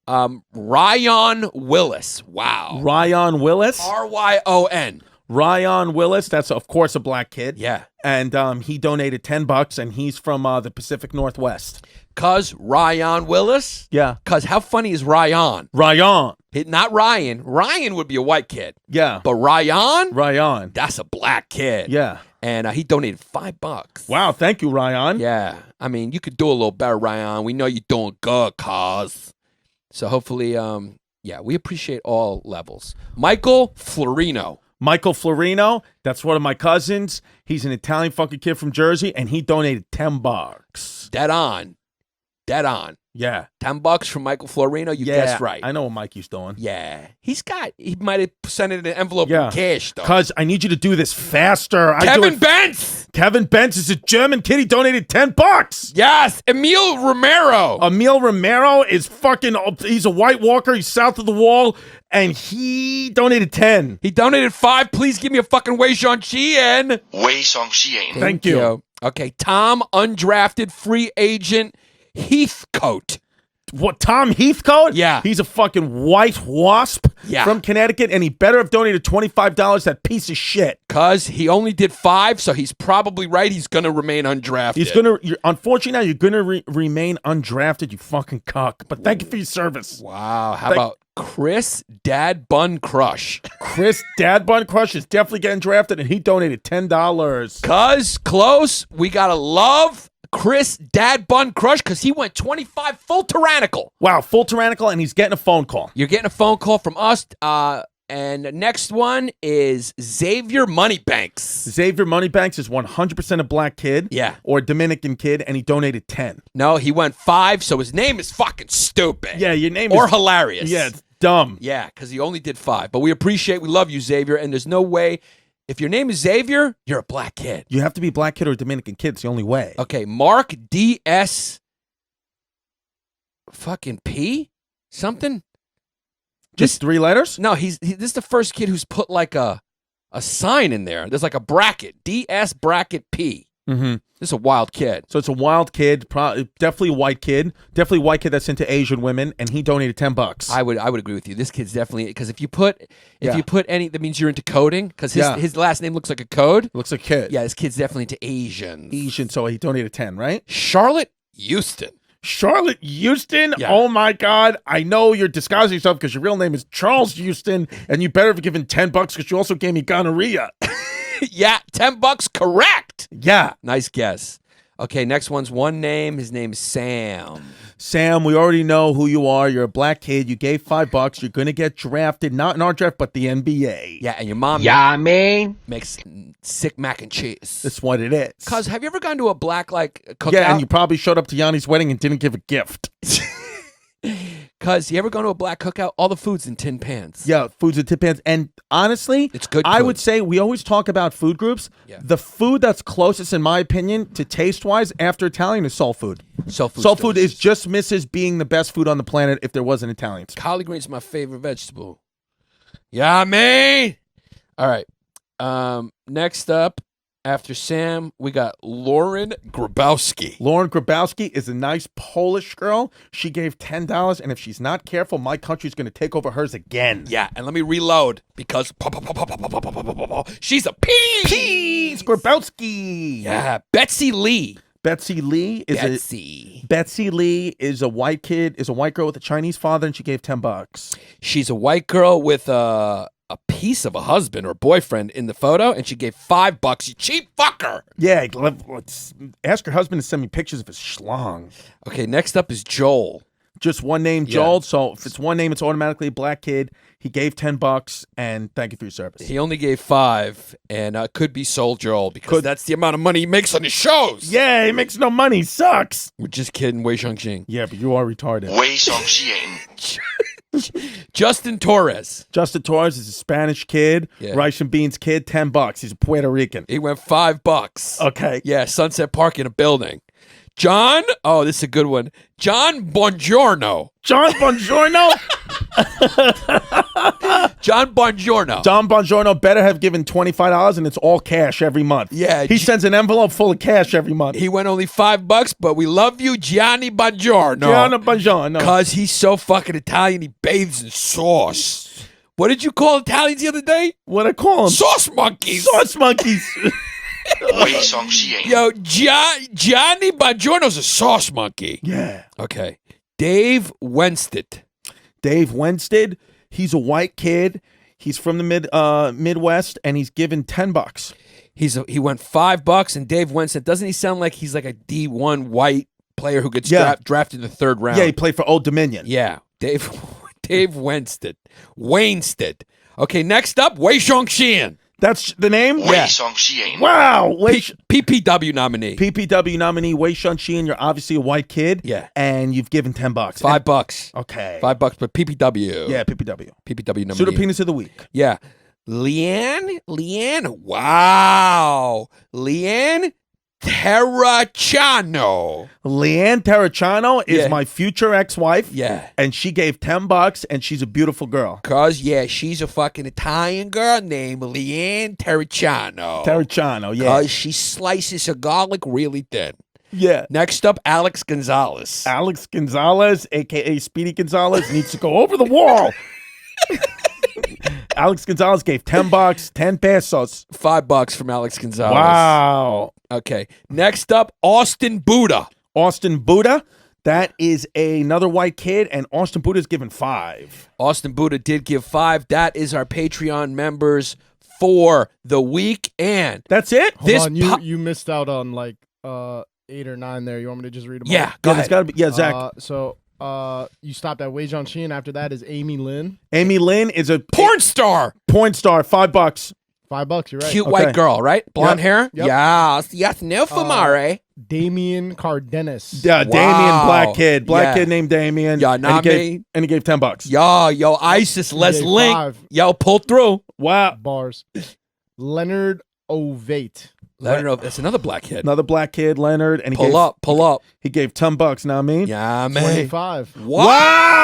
Ryan Willis. Wow. Ryan Willis. Ryon. Ryan Willis. That's, of course, a black kid. Yeah. And he donated $10, and he's from the Pacific Northwest. Cuz Ryan Willis? Yeah. Cuz how funny is Ryan? Ryan. Not Ryan. Ryan would be a white kid. Yeah. But Ryan? Ryan. That's a black kid. Yeah. And he donated $5. Wow, thank you, Ryan. Yeah. I mean, you could do a little better, Ryan. We know you're doing good, cuz. So hopefully, yeah, we appreciate all levels. Michael Florino. Michael Florino, that's one of my cousins. He's an Italian fucking kid from Jersey, and he donated $10. Dead on. Dead on. Yeah. $10 from Michael Florino. You guessed right. I know what Mikey's doing. Yeah. He might have sent it in an envelope in cash, though. Cuz I need you to do this faster. Kevin Bentz. Kevin Bentz is a German kid. He donated $10. Yes. Emil Romero. Emil Romero is fucking, he's a White Walker. He's south of the wall, and he donated 10. He donated 5. Please give me a fucking Wei Xiongxian. Wei Xiongxian. Thank you. Okay. Tom, undrafted free agent Heathcote. What, Tom Heathcote? Yeah. He's a fucking white wasp from Connecticut, and he better have donated $25, that piece of shit. Because he only did 5, so he's probably right. He's going to remain undrafted. He's going to, unfortunately now, you're going to remain undrafted, you fucking cuck. But thank you for your service. Wow. How about Chris Dad Bun Crush? Chris Dad Bun Crush is definitely getting drafted, and he donated $10. Cuz, close. We got to love Chris Dad Bun Crush because he went 25 full tyrannical. Wow, full tyrannical, and he's getting a phone call. You're getting a phone call from us. And the next one is Xavier Moneybanks. Xavier Moneybanks is 100% a black kid. Yeah. Or a Dominican kid, and he donated 10. No, he went 5, so his name is fucking stupid. Yeah, your name or is... hilarious. Yeah, it's dumb. Yeah, because he only did 5. But we love you, Xavier, and there's no way... If your name is Xavier, you're a black kid. You have to be a black kid or a Dominican kid. It's the only way. Okay, Mark D.S. fucking P? Something? Just 3 letters? No, this is the first kid who's put like a sign in there. There's like a bracket. D.S. bracket P. Mm-hmm. This is a wild kid. So it's a wild kid, definitely a white kid. Definitely a white kid that's into Asian women, and he donated $10. I would agree with you. This kid's definitely, because if you put any, that means you're into coding, because his last name looks like a code. Looks like a kid. Yeah, this kid's definitely into Asians. Asian, so he donated 10, right? Charlotte Houston. Charlotte Houston? Yeah. Oh my God. I know you're disguising yourself because your real name is Charles Houston, and you better have given $10 because you also gave me gonorrhea. Yeah, $10 correct. Yeah. Nice guess. Okay, next one's one name. His name's Sam. Sam, we already know who you are. You're a black kid. You gave $5. You're going to get drafted, not in our draft, but the NBA. Yeah, and your mom makes sick mac and cheese. That's what it is. Cuz, have you ever gone to a black, cookout? Yeah, and you probably showed up to Yanni's wedding and didn't give a gift. Cuz, you ever gone to a black cookout? All the food's in tin pans. Yeah, food's in tin pans. And honestly, it's good. I would say we always talk about food groups. Yeah. The food that's closest, in my opinion, to taste-wise after Italian is soul food. Soul food is just misses being the best food on the planet if there wasn't Italians. Collard green's my favorite vegetable. Yeah, man. All right. Next up, after Sam, we got Lauren Grabowski. Lauren Grabowski is a nice Polish girl. She gave $10, and if she's not careful, my country's going to take over hers again. Yeah, and let me reload because she's a piece. Peace, Grabowski. Yeah, Betsy Lee. Betsy Lee is a white kid, is a white girl with a Chinese father, and she gave $10. She's a white girl with a piece of a husband or boyfriend in the photo, and she gave $5. You cheap fucker. Yeah, let's ask her husband to send me pictures of his schlong. Okay, next up is Joel. Just one name, Joel. So if it's one name, it's automatically a black kid. He gave $10, and thank you for your service. He only gave $5, and could be Soul Joel because that's the amount of money he makes on his shows. Yeah, he makes no money. He sucks. We're just kidding, Wei Shangxing. Yeah, but you are retarded. Wei Shangxing. Justin Torres. Justin Torres is a Spanish kid, rice and beans kid, $10. He's a Puerto Rican. He went $5. Okay. Yeah, Sunset Park in a building. John, this is a good one. John Bongiorno. John Bongiorno? John Bongiorno. John Bongiorno better have given $25, and it's all cash every month. Yeah. He sends an envelope full of cash every month. He went only $5, but we love you, Gianni Bongiorno. Gianni Bongiorno. Because he's so fucking Italian, he bathes in sauce. What did you call Italians the other day? What'd I call them? Sauce monkeys. Sauce monkeys. Yo, Gianni Bongiorno's a sauce monkey. Yeah. Okay. Dave Wenstead. Dave Wenstead. He's a white kid. He's from the Midwest, and he's given $10. He went $5, and Dave Wenstead, doesn't he sound like he's like a D1 white player who gets drafted in the third round? Yeah, he played for Old Dominion. Yeah. Dave Wenstead. Wainstead. Okay, next up, Wei Shangxian. That's the name? Wei Shangxian. Wow. PPW nominee. PPW nominee, Wei Shangxian. You're obviously a white kid. Yeah. And you've given $10. $5. Okay. $5, but PPW. Yeah, PPW. PPW nominee. Pseudo penis of the week. Yeah. Leanne. Wow. Leanne Terracciano. Leanne Terracciano is my future ex-wife. Yeah. And she gave $10, and she's a beautiful girl. Cause she's a fucking Italian girl named Leanne Terracciano. Terracciano, yeah. Cause she slices her garlic really thin. Yeah. Next up, Alex Gonzalez. Alex Gonzalez, a.k.a. Speedy Gonzalez, needs to go over the wall. Alex Gonzalez gave $10, 10 pesos. $5 from Alex Gonzalez. Wow. Okay. Next up, Austin Buddha. Austin Buddha. That is another white kid, and Austin Buddha's given $5. Austin Buddha did give $5. That is our Patreon members for the week. And that's it? Hold on, you missed out on 8 or 9 there. You want me to just read them? Yeah, go ahead. It's gotta be, Zach. You stopped at Wei Zhangxin. After that is Amy Lynn. Amy Lynn is a porn star. $5. $5, you're right. Cute white girl, right? Blonde hair? Yep. Yes, no famare. Damien Cardenas. Yeah, Damien, black kid. Black kid named Damien. Yeah, and he gave $10. Yo, ISIS, let's link. 5. Yo, pull through. Wow. Bars. Leonard Ovate. Leonard, that's another black kid. Another black kid, Leonard. And he pull up. He gave $10, know what I mean? Yeah, man. 25. Wow.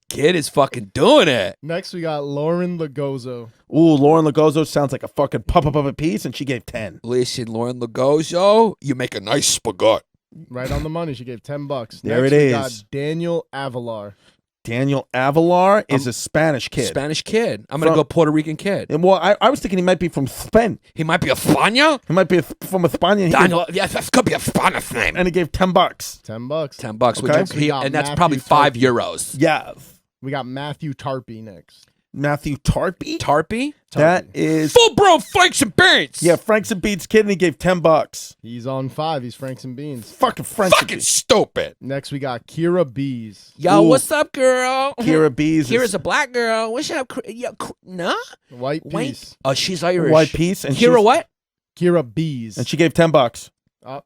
Kid is fucking doing it. Next, we got Lauren Lagozo. Ooh, Lauren Lagozo sounds like a fucking pup of a piece, and she gave 10. Listen, Lauren Lagozo, you make a nice spaghetti. Right on the money. She gave $10. There Next, it we is. got Daniel Avalar. Daniel Avalar is a Spanish kid. Spanish kid. I'm going to go Puerto Rican kid. And well, I was thinking he might be from Spain. He might be a Spania? He might be from España. Daniel, yes, that could be a Spanish name. And he gave $10. $10. $10. Okay. And that's probably €5. Yeah. We got Matthew Tarpey next. Matthew Tarpey. Tarpey. That is full-blown Franks and Beans. Yeah, Franks and Beans kid, and he gave $10. He's on 5. He's Franks and Beans. Fucking Franks. Fucking stupid. Next, we got Kira Bees. Yo, Ooh. what's up, girl? Kira Bees. Kira's a black girl. What's up? Nah? White Peace. Oh, she's Irish. White Peace. And Kira what? Kira Bees. And she gave $10.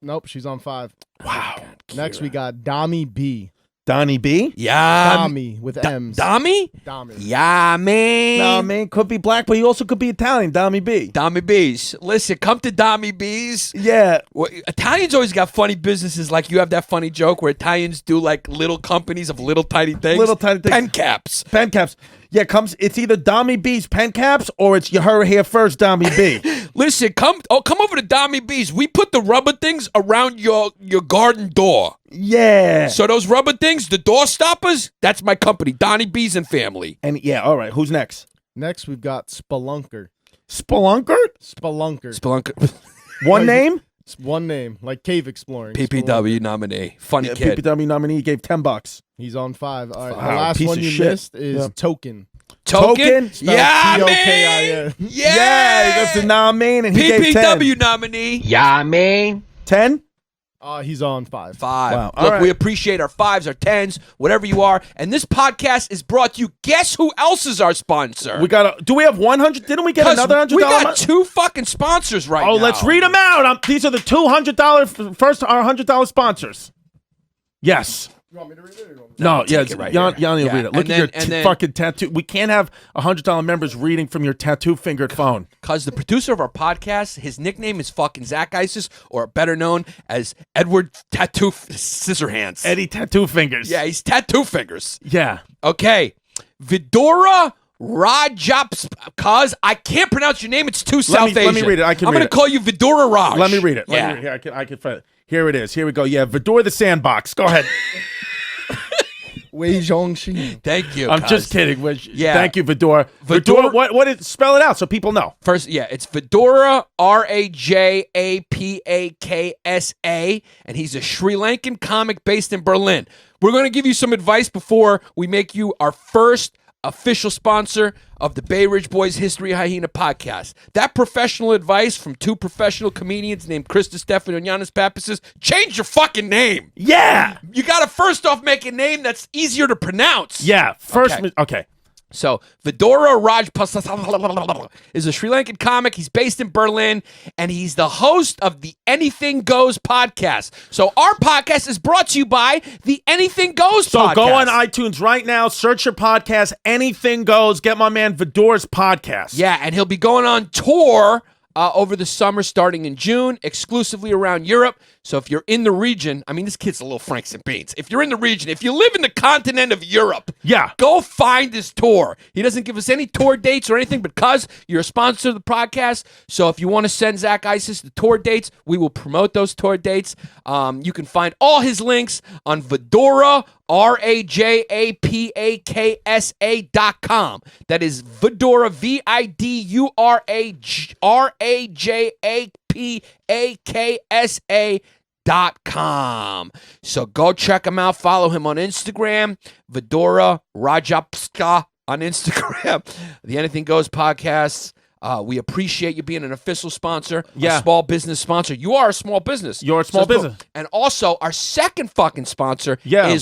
Nope, she's on 5. Wow. Next, we got Dami B. Donnie B. Yeah. Dami with M's. Dami? Dami. Yeah, man. No, man, could be black, but he also could be Italian. Dami B. Dami B's. Listen, come to Dami B's. Yeah. Well, Italians always got funny businesses. Like you have that funny joke where Italians do like little companies of little tiny things. Little tiny things. Pen caps. Pen caps. Yeah, it's either Dami B's pen caps or it's you heard here first, Dami B. Listen, come over to Dami B's. We put the rubber things around your garden door. Yeah. So those rubber things, the door stoppers, that's my company, Donnie B's and Family. And yeah, all right. Who's next? Next, we've got Spelunker. Spelunker? Spelunker. One name? One name, like cave exploring. PPW nominee. Funny kid. PPW nominee gave $10. He's on 5. All right, Wow, the last piece one of you shit. missed is Token. Token? Spelled Yeah, man. Tokin. Yeah. That's the nominee, and he gave 10. PPW nominee. Yeah, man. 10? He's on 5. 5. Wow. All Look, right. we appreciate our 5s, our 10s, whatever you are. And this podcast is brought to you. Guess who else is our sponsor? Do we have 100? Didn't we get another $100? We got 2 fucking sponsors right now. Oh, let's read them out. These are the $200 first, our $100 sponsors. Yes. You want me to read it? Or you want me No, yeah, take it right Yanni here. will Yeah, read it. Look and at then- your and then- fucking tattoo. We can't have $100 members reading from your tattoo-fingered phone. Because the producer of our podcast, his nickname is fucking Zach Isis, or better known as Edward Tattoo Scissorhands. Eddie Tattoo Fingers. Yeah, he's Tattoo Fingers. Yeah. Okay. Vidora Rajaps, cause I can't pronounce your name. It's too South Asian. let me read it. I'm going to call you Vidora Raj. Let me read it. Yeah. Here, I can find it. Here it is. Here we go. Yeah, Vidor the Sandbox. Go ahead. Wei Zhongxin. Thank you. I'm cuz. just kidding. Yeah. Thank you, Vidor. Vidor- Vidor, what is, spell it out so people know. First, yeah, it's Vidora Rajapaksa, and he's a Sri Lankan comic based in Berlin. We're going to give you some advice before we make you our first official sponsor of the Bay Ridge Boys History Hyena podcast. That professional advice from 2 professional comedians named Chris Distefano and Yannis Pappas is change your fucking name. Yeah. You got to first off make a name that's easier to pronounce. Yeah. First. Okay. Okay. So, Vidora Rajapaksa is a Sri Lankan comic. He's based in Berlin, and he's the host of the Anything Goes podcast. So, our podcast is brought to you by the Anything Goes podcast. So go on iTunes right now, search your podcast, Anything Goes, get my man Vidor's podcast. Yeah, and he'll be going on tour over the summer starting in June, exclusively around Europe. So if you're in the region, I mean, this kid's a little Franks and Beans. If you're in the region, if you live in the continent of Europe, Yeah. go find his tour. He doesn't give us any tour dates or anything because you're a sponsor of the podcast. So if you want to send Zach Isis the tour dates, we will promote those tour dates. You can find all his links on Vidora, Rajapaksa.com. That is Vidura, Vidura, So go check him out. Follow him on Instagram, Vidora Rajapaksa on Instagram. The Anything Goes podcast. We appreciate you being an official sponsor, Yeah. a small business sponsor. You are a small business. You're a small it's cool. business. And also, our second fucking sponsor Yeah.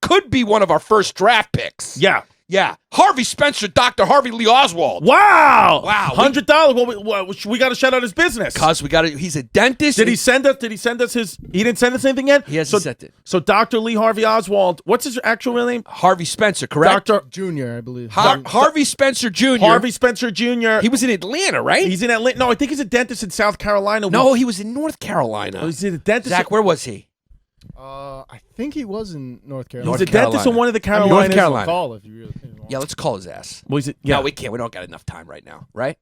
could be one of our first draft picks. Yeah. Yeah. Harvey Spencer, Dr. Harvey Lee Oswald. Wow. Wow. $100. We got to shout out his business. Cause he's a dentist. Did he send us his, he didn't send us anything yet? He hasn't sent it. So Dr. Lee Harvey Oswald, what's his actual real name? Harvey Spencer, correct? Dr. Junior, I believe. Harvey Spencer Jr. Harvey Spencer Jr. He was in Atlanta, right? He's in Atlanta. No, I think he's a dentist in South Carolina. No, he was in North Carolina. He's a dentist. Zach, where was he? I think he was in North Carolina. He's a dentist in one of the Carolinas. North Carolina. Call if you really want. Yeah, let's call his ass. Well, yeah. No, we can't. We don't got enough time right now, right?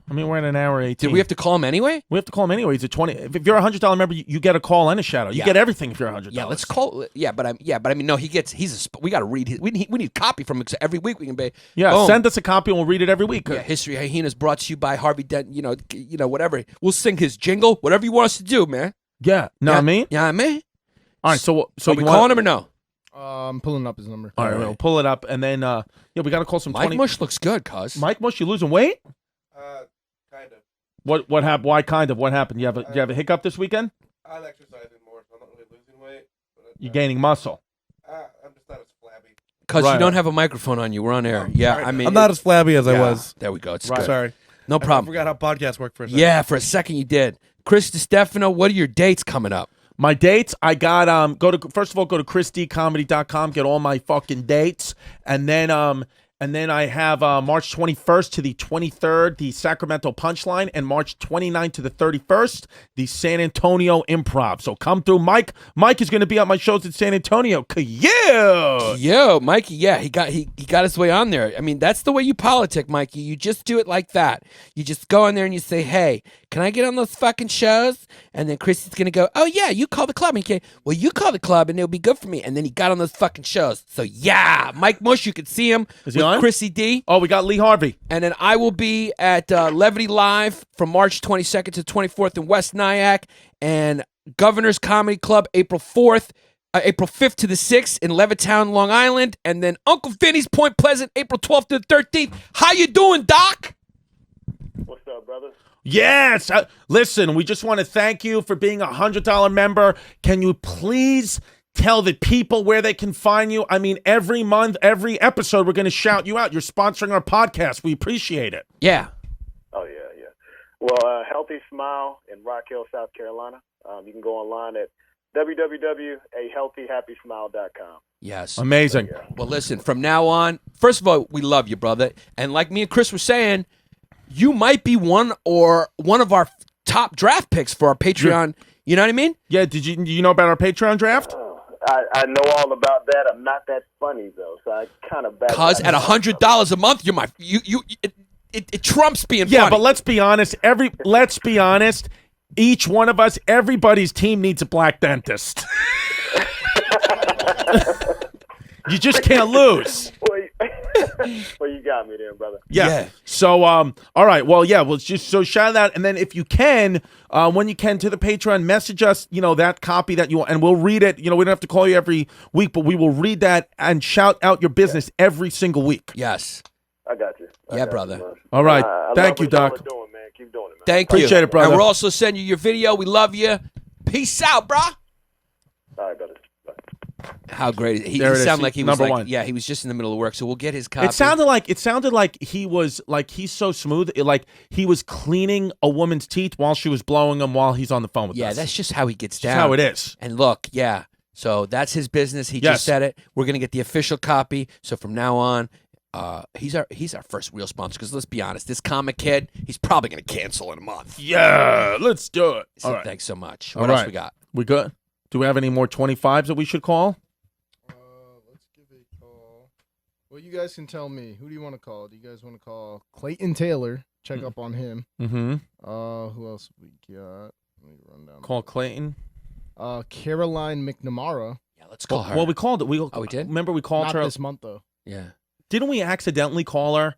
I mean, we're at an hour 18. Did we have to call him anyway? We have to call him anyway. He's a 20. If you're a $100 member, you get a call and a shout out. You Yeah. get everything if you're $100. Yeah, let's call. Yeah, but I mean, no, he gets. We got to read his. We need copy from him every week. We can be. Yeah, Boom. send us a copy and we'll read it every week. Yeah, History Hyenas brought to you by Harvey Dent. You know, whatever. We'll sing his jingle, whatever you want us to do, man. Yeah. Know what I mean? Yeah, man. All right. So Are we you calling want, him or no? I'm pulling up his number. All right, we'll pull it up, and then we got to call some. Mike Mush looks good, cuz. Mike Mush, you losing weight? Kind of. What happened? Why kind of? What happened? You have a hiccup this weekend? I'm exercising more, so I'm not really losing weight. But, You're gaining muscle. I'm just not as flabby. Because Right. you don't have a microphone on you. We're on air. Yeah, I mean. I'm not as flabby as I was. There we go. It's Right. good. Sorry. No problem. I forgot how podcasts work for a second. Yeah, for a second you did. Chris Distefano, what are your dates coming up? My dates, I got go to chrisdcomedy.com, get all my fucking dates, and then I have March 21st to the 23rd, the Sacramento Punchline, and March 29th to the 31st, the San Antonio Improv. So come through. Mike is going to be at my shows in San Antonio. Yeah. Yo, Mikey, yeah, he got his way on there. I mean, that's the way you politic, Mikey. You just do it like that. You just go in there and you say, hey, can I get on those fucking shows? And then Chrissy's going to go, oh, yeah, you call the club. And he well, you call the club and it'll be good for me. And then he got on those fucking shows. So, yeah, Mike Mush, you could see him Is he with on? Chrissy D. Oh, we got Lee Harvey. And then I will be at Levity Live from March 22nd to 24th in West Nyack, and Governor's Comedy Club April 5th to the 6th in Levittown, Long Island, and then Uncle Vinny's Point Pleasant April 12th to the 13th. How you doing, Doc? What's up, brother? Yes. Listen, we just want to thank you for being a $100 member. Can you please tell the people where they can find you? I mean, every month, every episode, we're going to shout you out. You're sponsoring our podcast. We appreciate it. Yeah. Oh, yeah. Well, Healthy Smile in Rock Hill, South Carolina. You can go online at www.ahealthyhappysmile.com. Yes. Amazing. Well, listen, from now on, first of all, we love you, brother. And like me and Chris were saying, you might be one of our top draft picks for our Patreon. You know what I mean? Yeah, do you know about our Patreon draft? I know all about that. I'm not that funny, though, so I kind of back Cause out. at $100 a month, you're my it trumps being Yeah, funny. but let's be honest. Let's be honest. Each one of us, everybody's team needs a black dentist. You just can't lose. Well, you got me there, brother. Yeah. So, all right. Well, yeah. Well, just so shout out, and then if you can, when you can, to the Patreon, message us. That copy that you want, and we'll read it. We don't have to call you every week, but we will read that and shout out your business every single week. Yes. I got you. Yeah, brother. All right. I Thank love you, what y'all Doc. are doing, man. Keep doing it, man. Thank you. Appreciate it, brother. And we're also sending you your video. We love you. Peace out, brah. All right, brother. Bye. How great! He There it is. sounded like he was Number like, one. yeah, he was just in the middle of work. So we'll get his copy. It sounded like he was like he's so smooth, like he was cleaning a woman's teeth while she was blowing him while he's on the phone with us. Yeah, that's just how he gets That's down. how it is. And look, yeah. So that's his business. He Yes. just said it. We're gonna get the official copy. So from now on, he's our first real sponsor. Because let's be honest, this comic kid, he's probably gonna cancel in a month. Yeah, let's do it. So All right. thanks so much. All What else right. we got? We good? Do we have any more 25s that we should call? Let's give a call. Well, you guys can tell me. Who do you want to call? Do you guys want to call Clayton Taylor? Check up on him. Mm-hmm. Who else we got? Let me run down. Call Clayton. Caroline McNamara. Yeah, let's call her. Well, we called it. We did? Remember we called Not her. this month though. Yeah. Didn't we accidentally call her?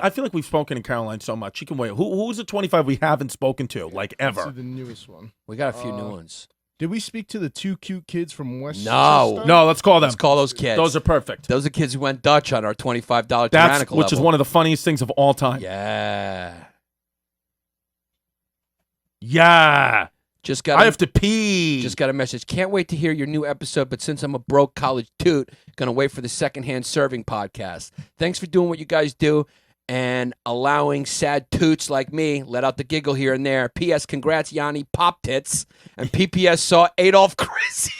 I feel like we've spoken to Caroline so much. She can wait. Who's the 25 we haven't spoken to, like Let's ever? see the newest one. We got a few new ones. Did we speak to the two cute kids from West? No. No, let's call them. Let's call those kids. Those are perfect. Those are kids who went Dutch on our $25 That's tyrannical which is level. one of the funniest things of all time. Yeah. Yeah. Just got. I have to pee. Just got a message. Can't wait to hear your new episode, but since I'm a broke college toot, gonna wait for the secondhand serving podcast. Thanks for doing what you guys do and allowing sad toots like me let out the giggle here and there. P.S. Congrats, Yanni Pop Tits. And P.P.S. saw Adolph Chrissy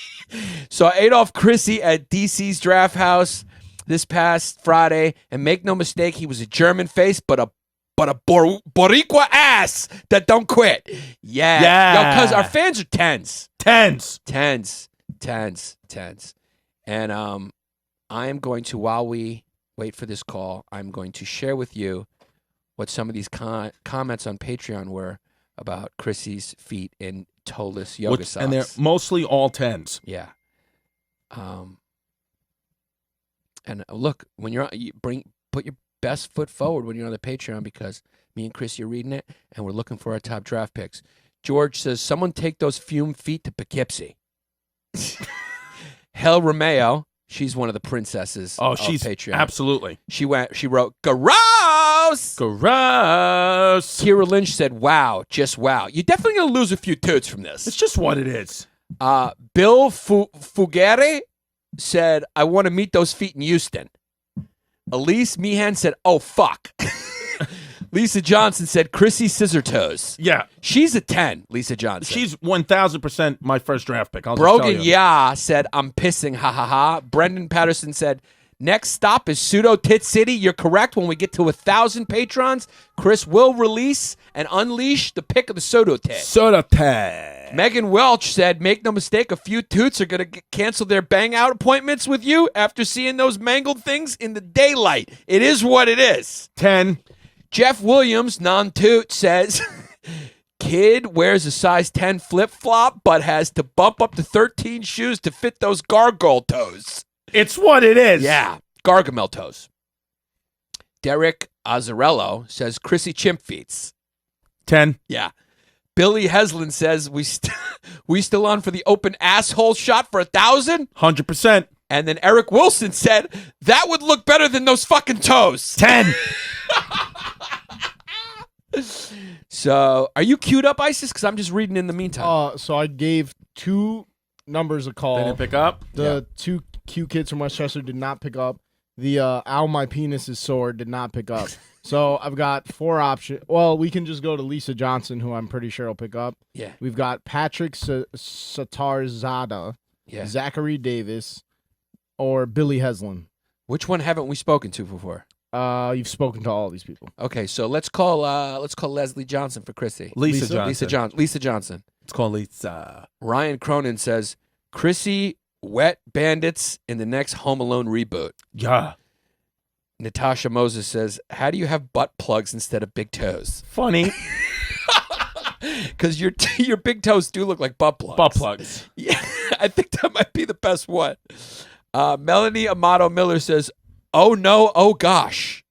at DC's Draft House this past Friday. And make no mistake, he was a German face, but a Boricua ass that don't quit. Yeah. Yeah. Yo, cuz our fans are tens. Tens. And I am going to, while we wait for this call, I'm going to share with you what some of these comments on Patreon were about Chrissy's feet in toeless yoga socks. And they're mostly all tens. Yeah. And look, when you're on, put your best foot forward when you're on the Patreon, because me and Chris are reading it, and we're looking for our top draft picks. George says, someone take those fume feet to Poughkeepsie. Hel Romeo She's one of the princesses. Oh, of she's Patreon. absolutely. She wrote, gross. Gross. Kira Lynch said, wow, just wow. You're definitely going to lose a few toots from this. It's just what it is. Bill Fugere said, I want to meet those feet in Houston. Elise Meehan said, oh, fuck. Lisa Johnson said, Chrissy Scissor Toes. Yeah. She's a 10, Lisa Johnson. She's 1,000% my first draft pick. I'll just Brogan tell you. Ya said, I'm pissing, ha ha ha. Brendan Patterson said, next stop is Pseudo Tit City. You're correct. When we get to 1,000 patrons, Chris will release and unleash the pick of the Pseudo Tit. Soda Tat. Megan Welch said, make no mistake, a few toots are going to cancel their bang out appointments with you after seeing those mangled things in the daylight. It is what it is. 10. Jeff Williams, non-toot, says, kid wears a size 10 flip-flop but has to bump up to 13 shoes to fit those gargoyle toes. It's what it is. Yeah, Gargamel toes. Derek Azzarello says, Chrissy Chimp Feets. 10. Yeah. Billy Heslin says, we still on for the open asshole shot for 1,000? 100%. And then Eric Wilson said, that would look better than those fucking toes. 10. So, are you queued up, Isis? Because I'm just reading in the meantime. So I gave 2 numbers a call. They didn't pick up? The 2 cute kids from Westchester did not pick up. The ow, my penis is sore did not pick up. So I've got 4 options. Well, we can just go to Lisa Johnson, who I'm pretty sure will pick up. Yeah. We've got Patrick Satarzada, Yeah. Zachary Davis, or Billy Heslin. Which one haven't we spoken to before? You've spoken to all these people. Okay, so let's call Leslie Johnson for Chrissy. Lisa Johnson. Lisa Johnson. It's called Lisa. Ryan Cronin says, Chrissy wet bandits in the next Home Alone reboot. Yeah. Natasha Moses says, how do you have butt plugs instead of big toes? Funny. Because your big toes do look like butt plugs. Butt plugs. Yeah, I think that might be the best one. Melanie Amato Miller says, oh no, oh gosh.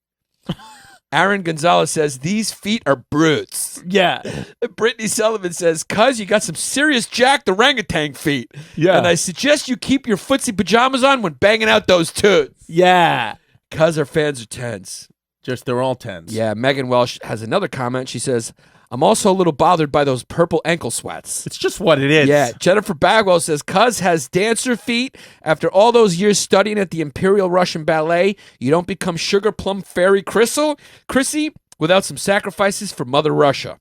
Aaron Gonzalez says, these feet are brutes. Yeah. Brittany Sullivan says, cuz you got some serious Jack the orangutan feet. Yeah. And I suggest you keep your footsie pajamas on when banging out those toots. Yeah. Cuz our fans are tens. Just they're all 10s. Yeah, Megan Welsh has another comment. She says, I'm also a little bothered by those purple ankle sweats. It's just what it is. Yeah, Jennifer Bagwell says, cuz has dancer feet. After all those years studying at the Imperial Russian Ballet, you don't become sugar plum fairy Chrissy without some sacrifices for Mother Russia.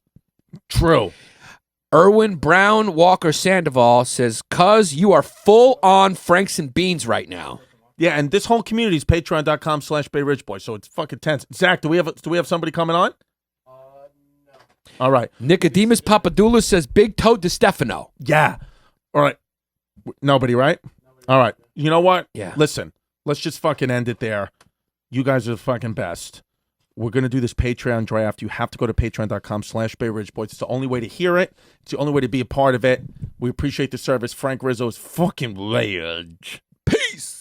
True. Erwin Brown Walker Sandoval says, cuz you are full on Franks and Beans right now. Yeah, and this whole community is patreon.com/BayRidgeBoy, so it's fucking tense. Zach, do we have somebody coming on? All right. Nicodemus Papadoulos says, big toe Distefano. Yeah. All right. Nobody, right? All right. You know what? Yeah. Listen, let's just fucking end it there. You guys are the fucking best. We're going to do this Patreon draft. You have to go to patreon.com/BayRidgeBoys. It's the only way to hear it. It's the only way to be a part of it. We appreciate the service. Frank Rizzo is fucking layered. Peace.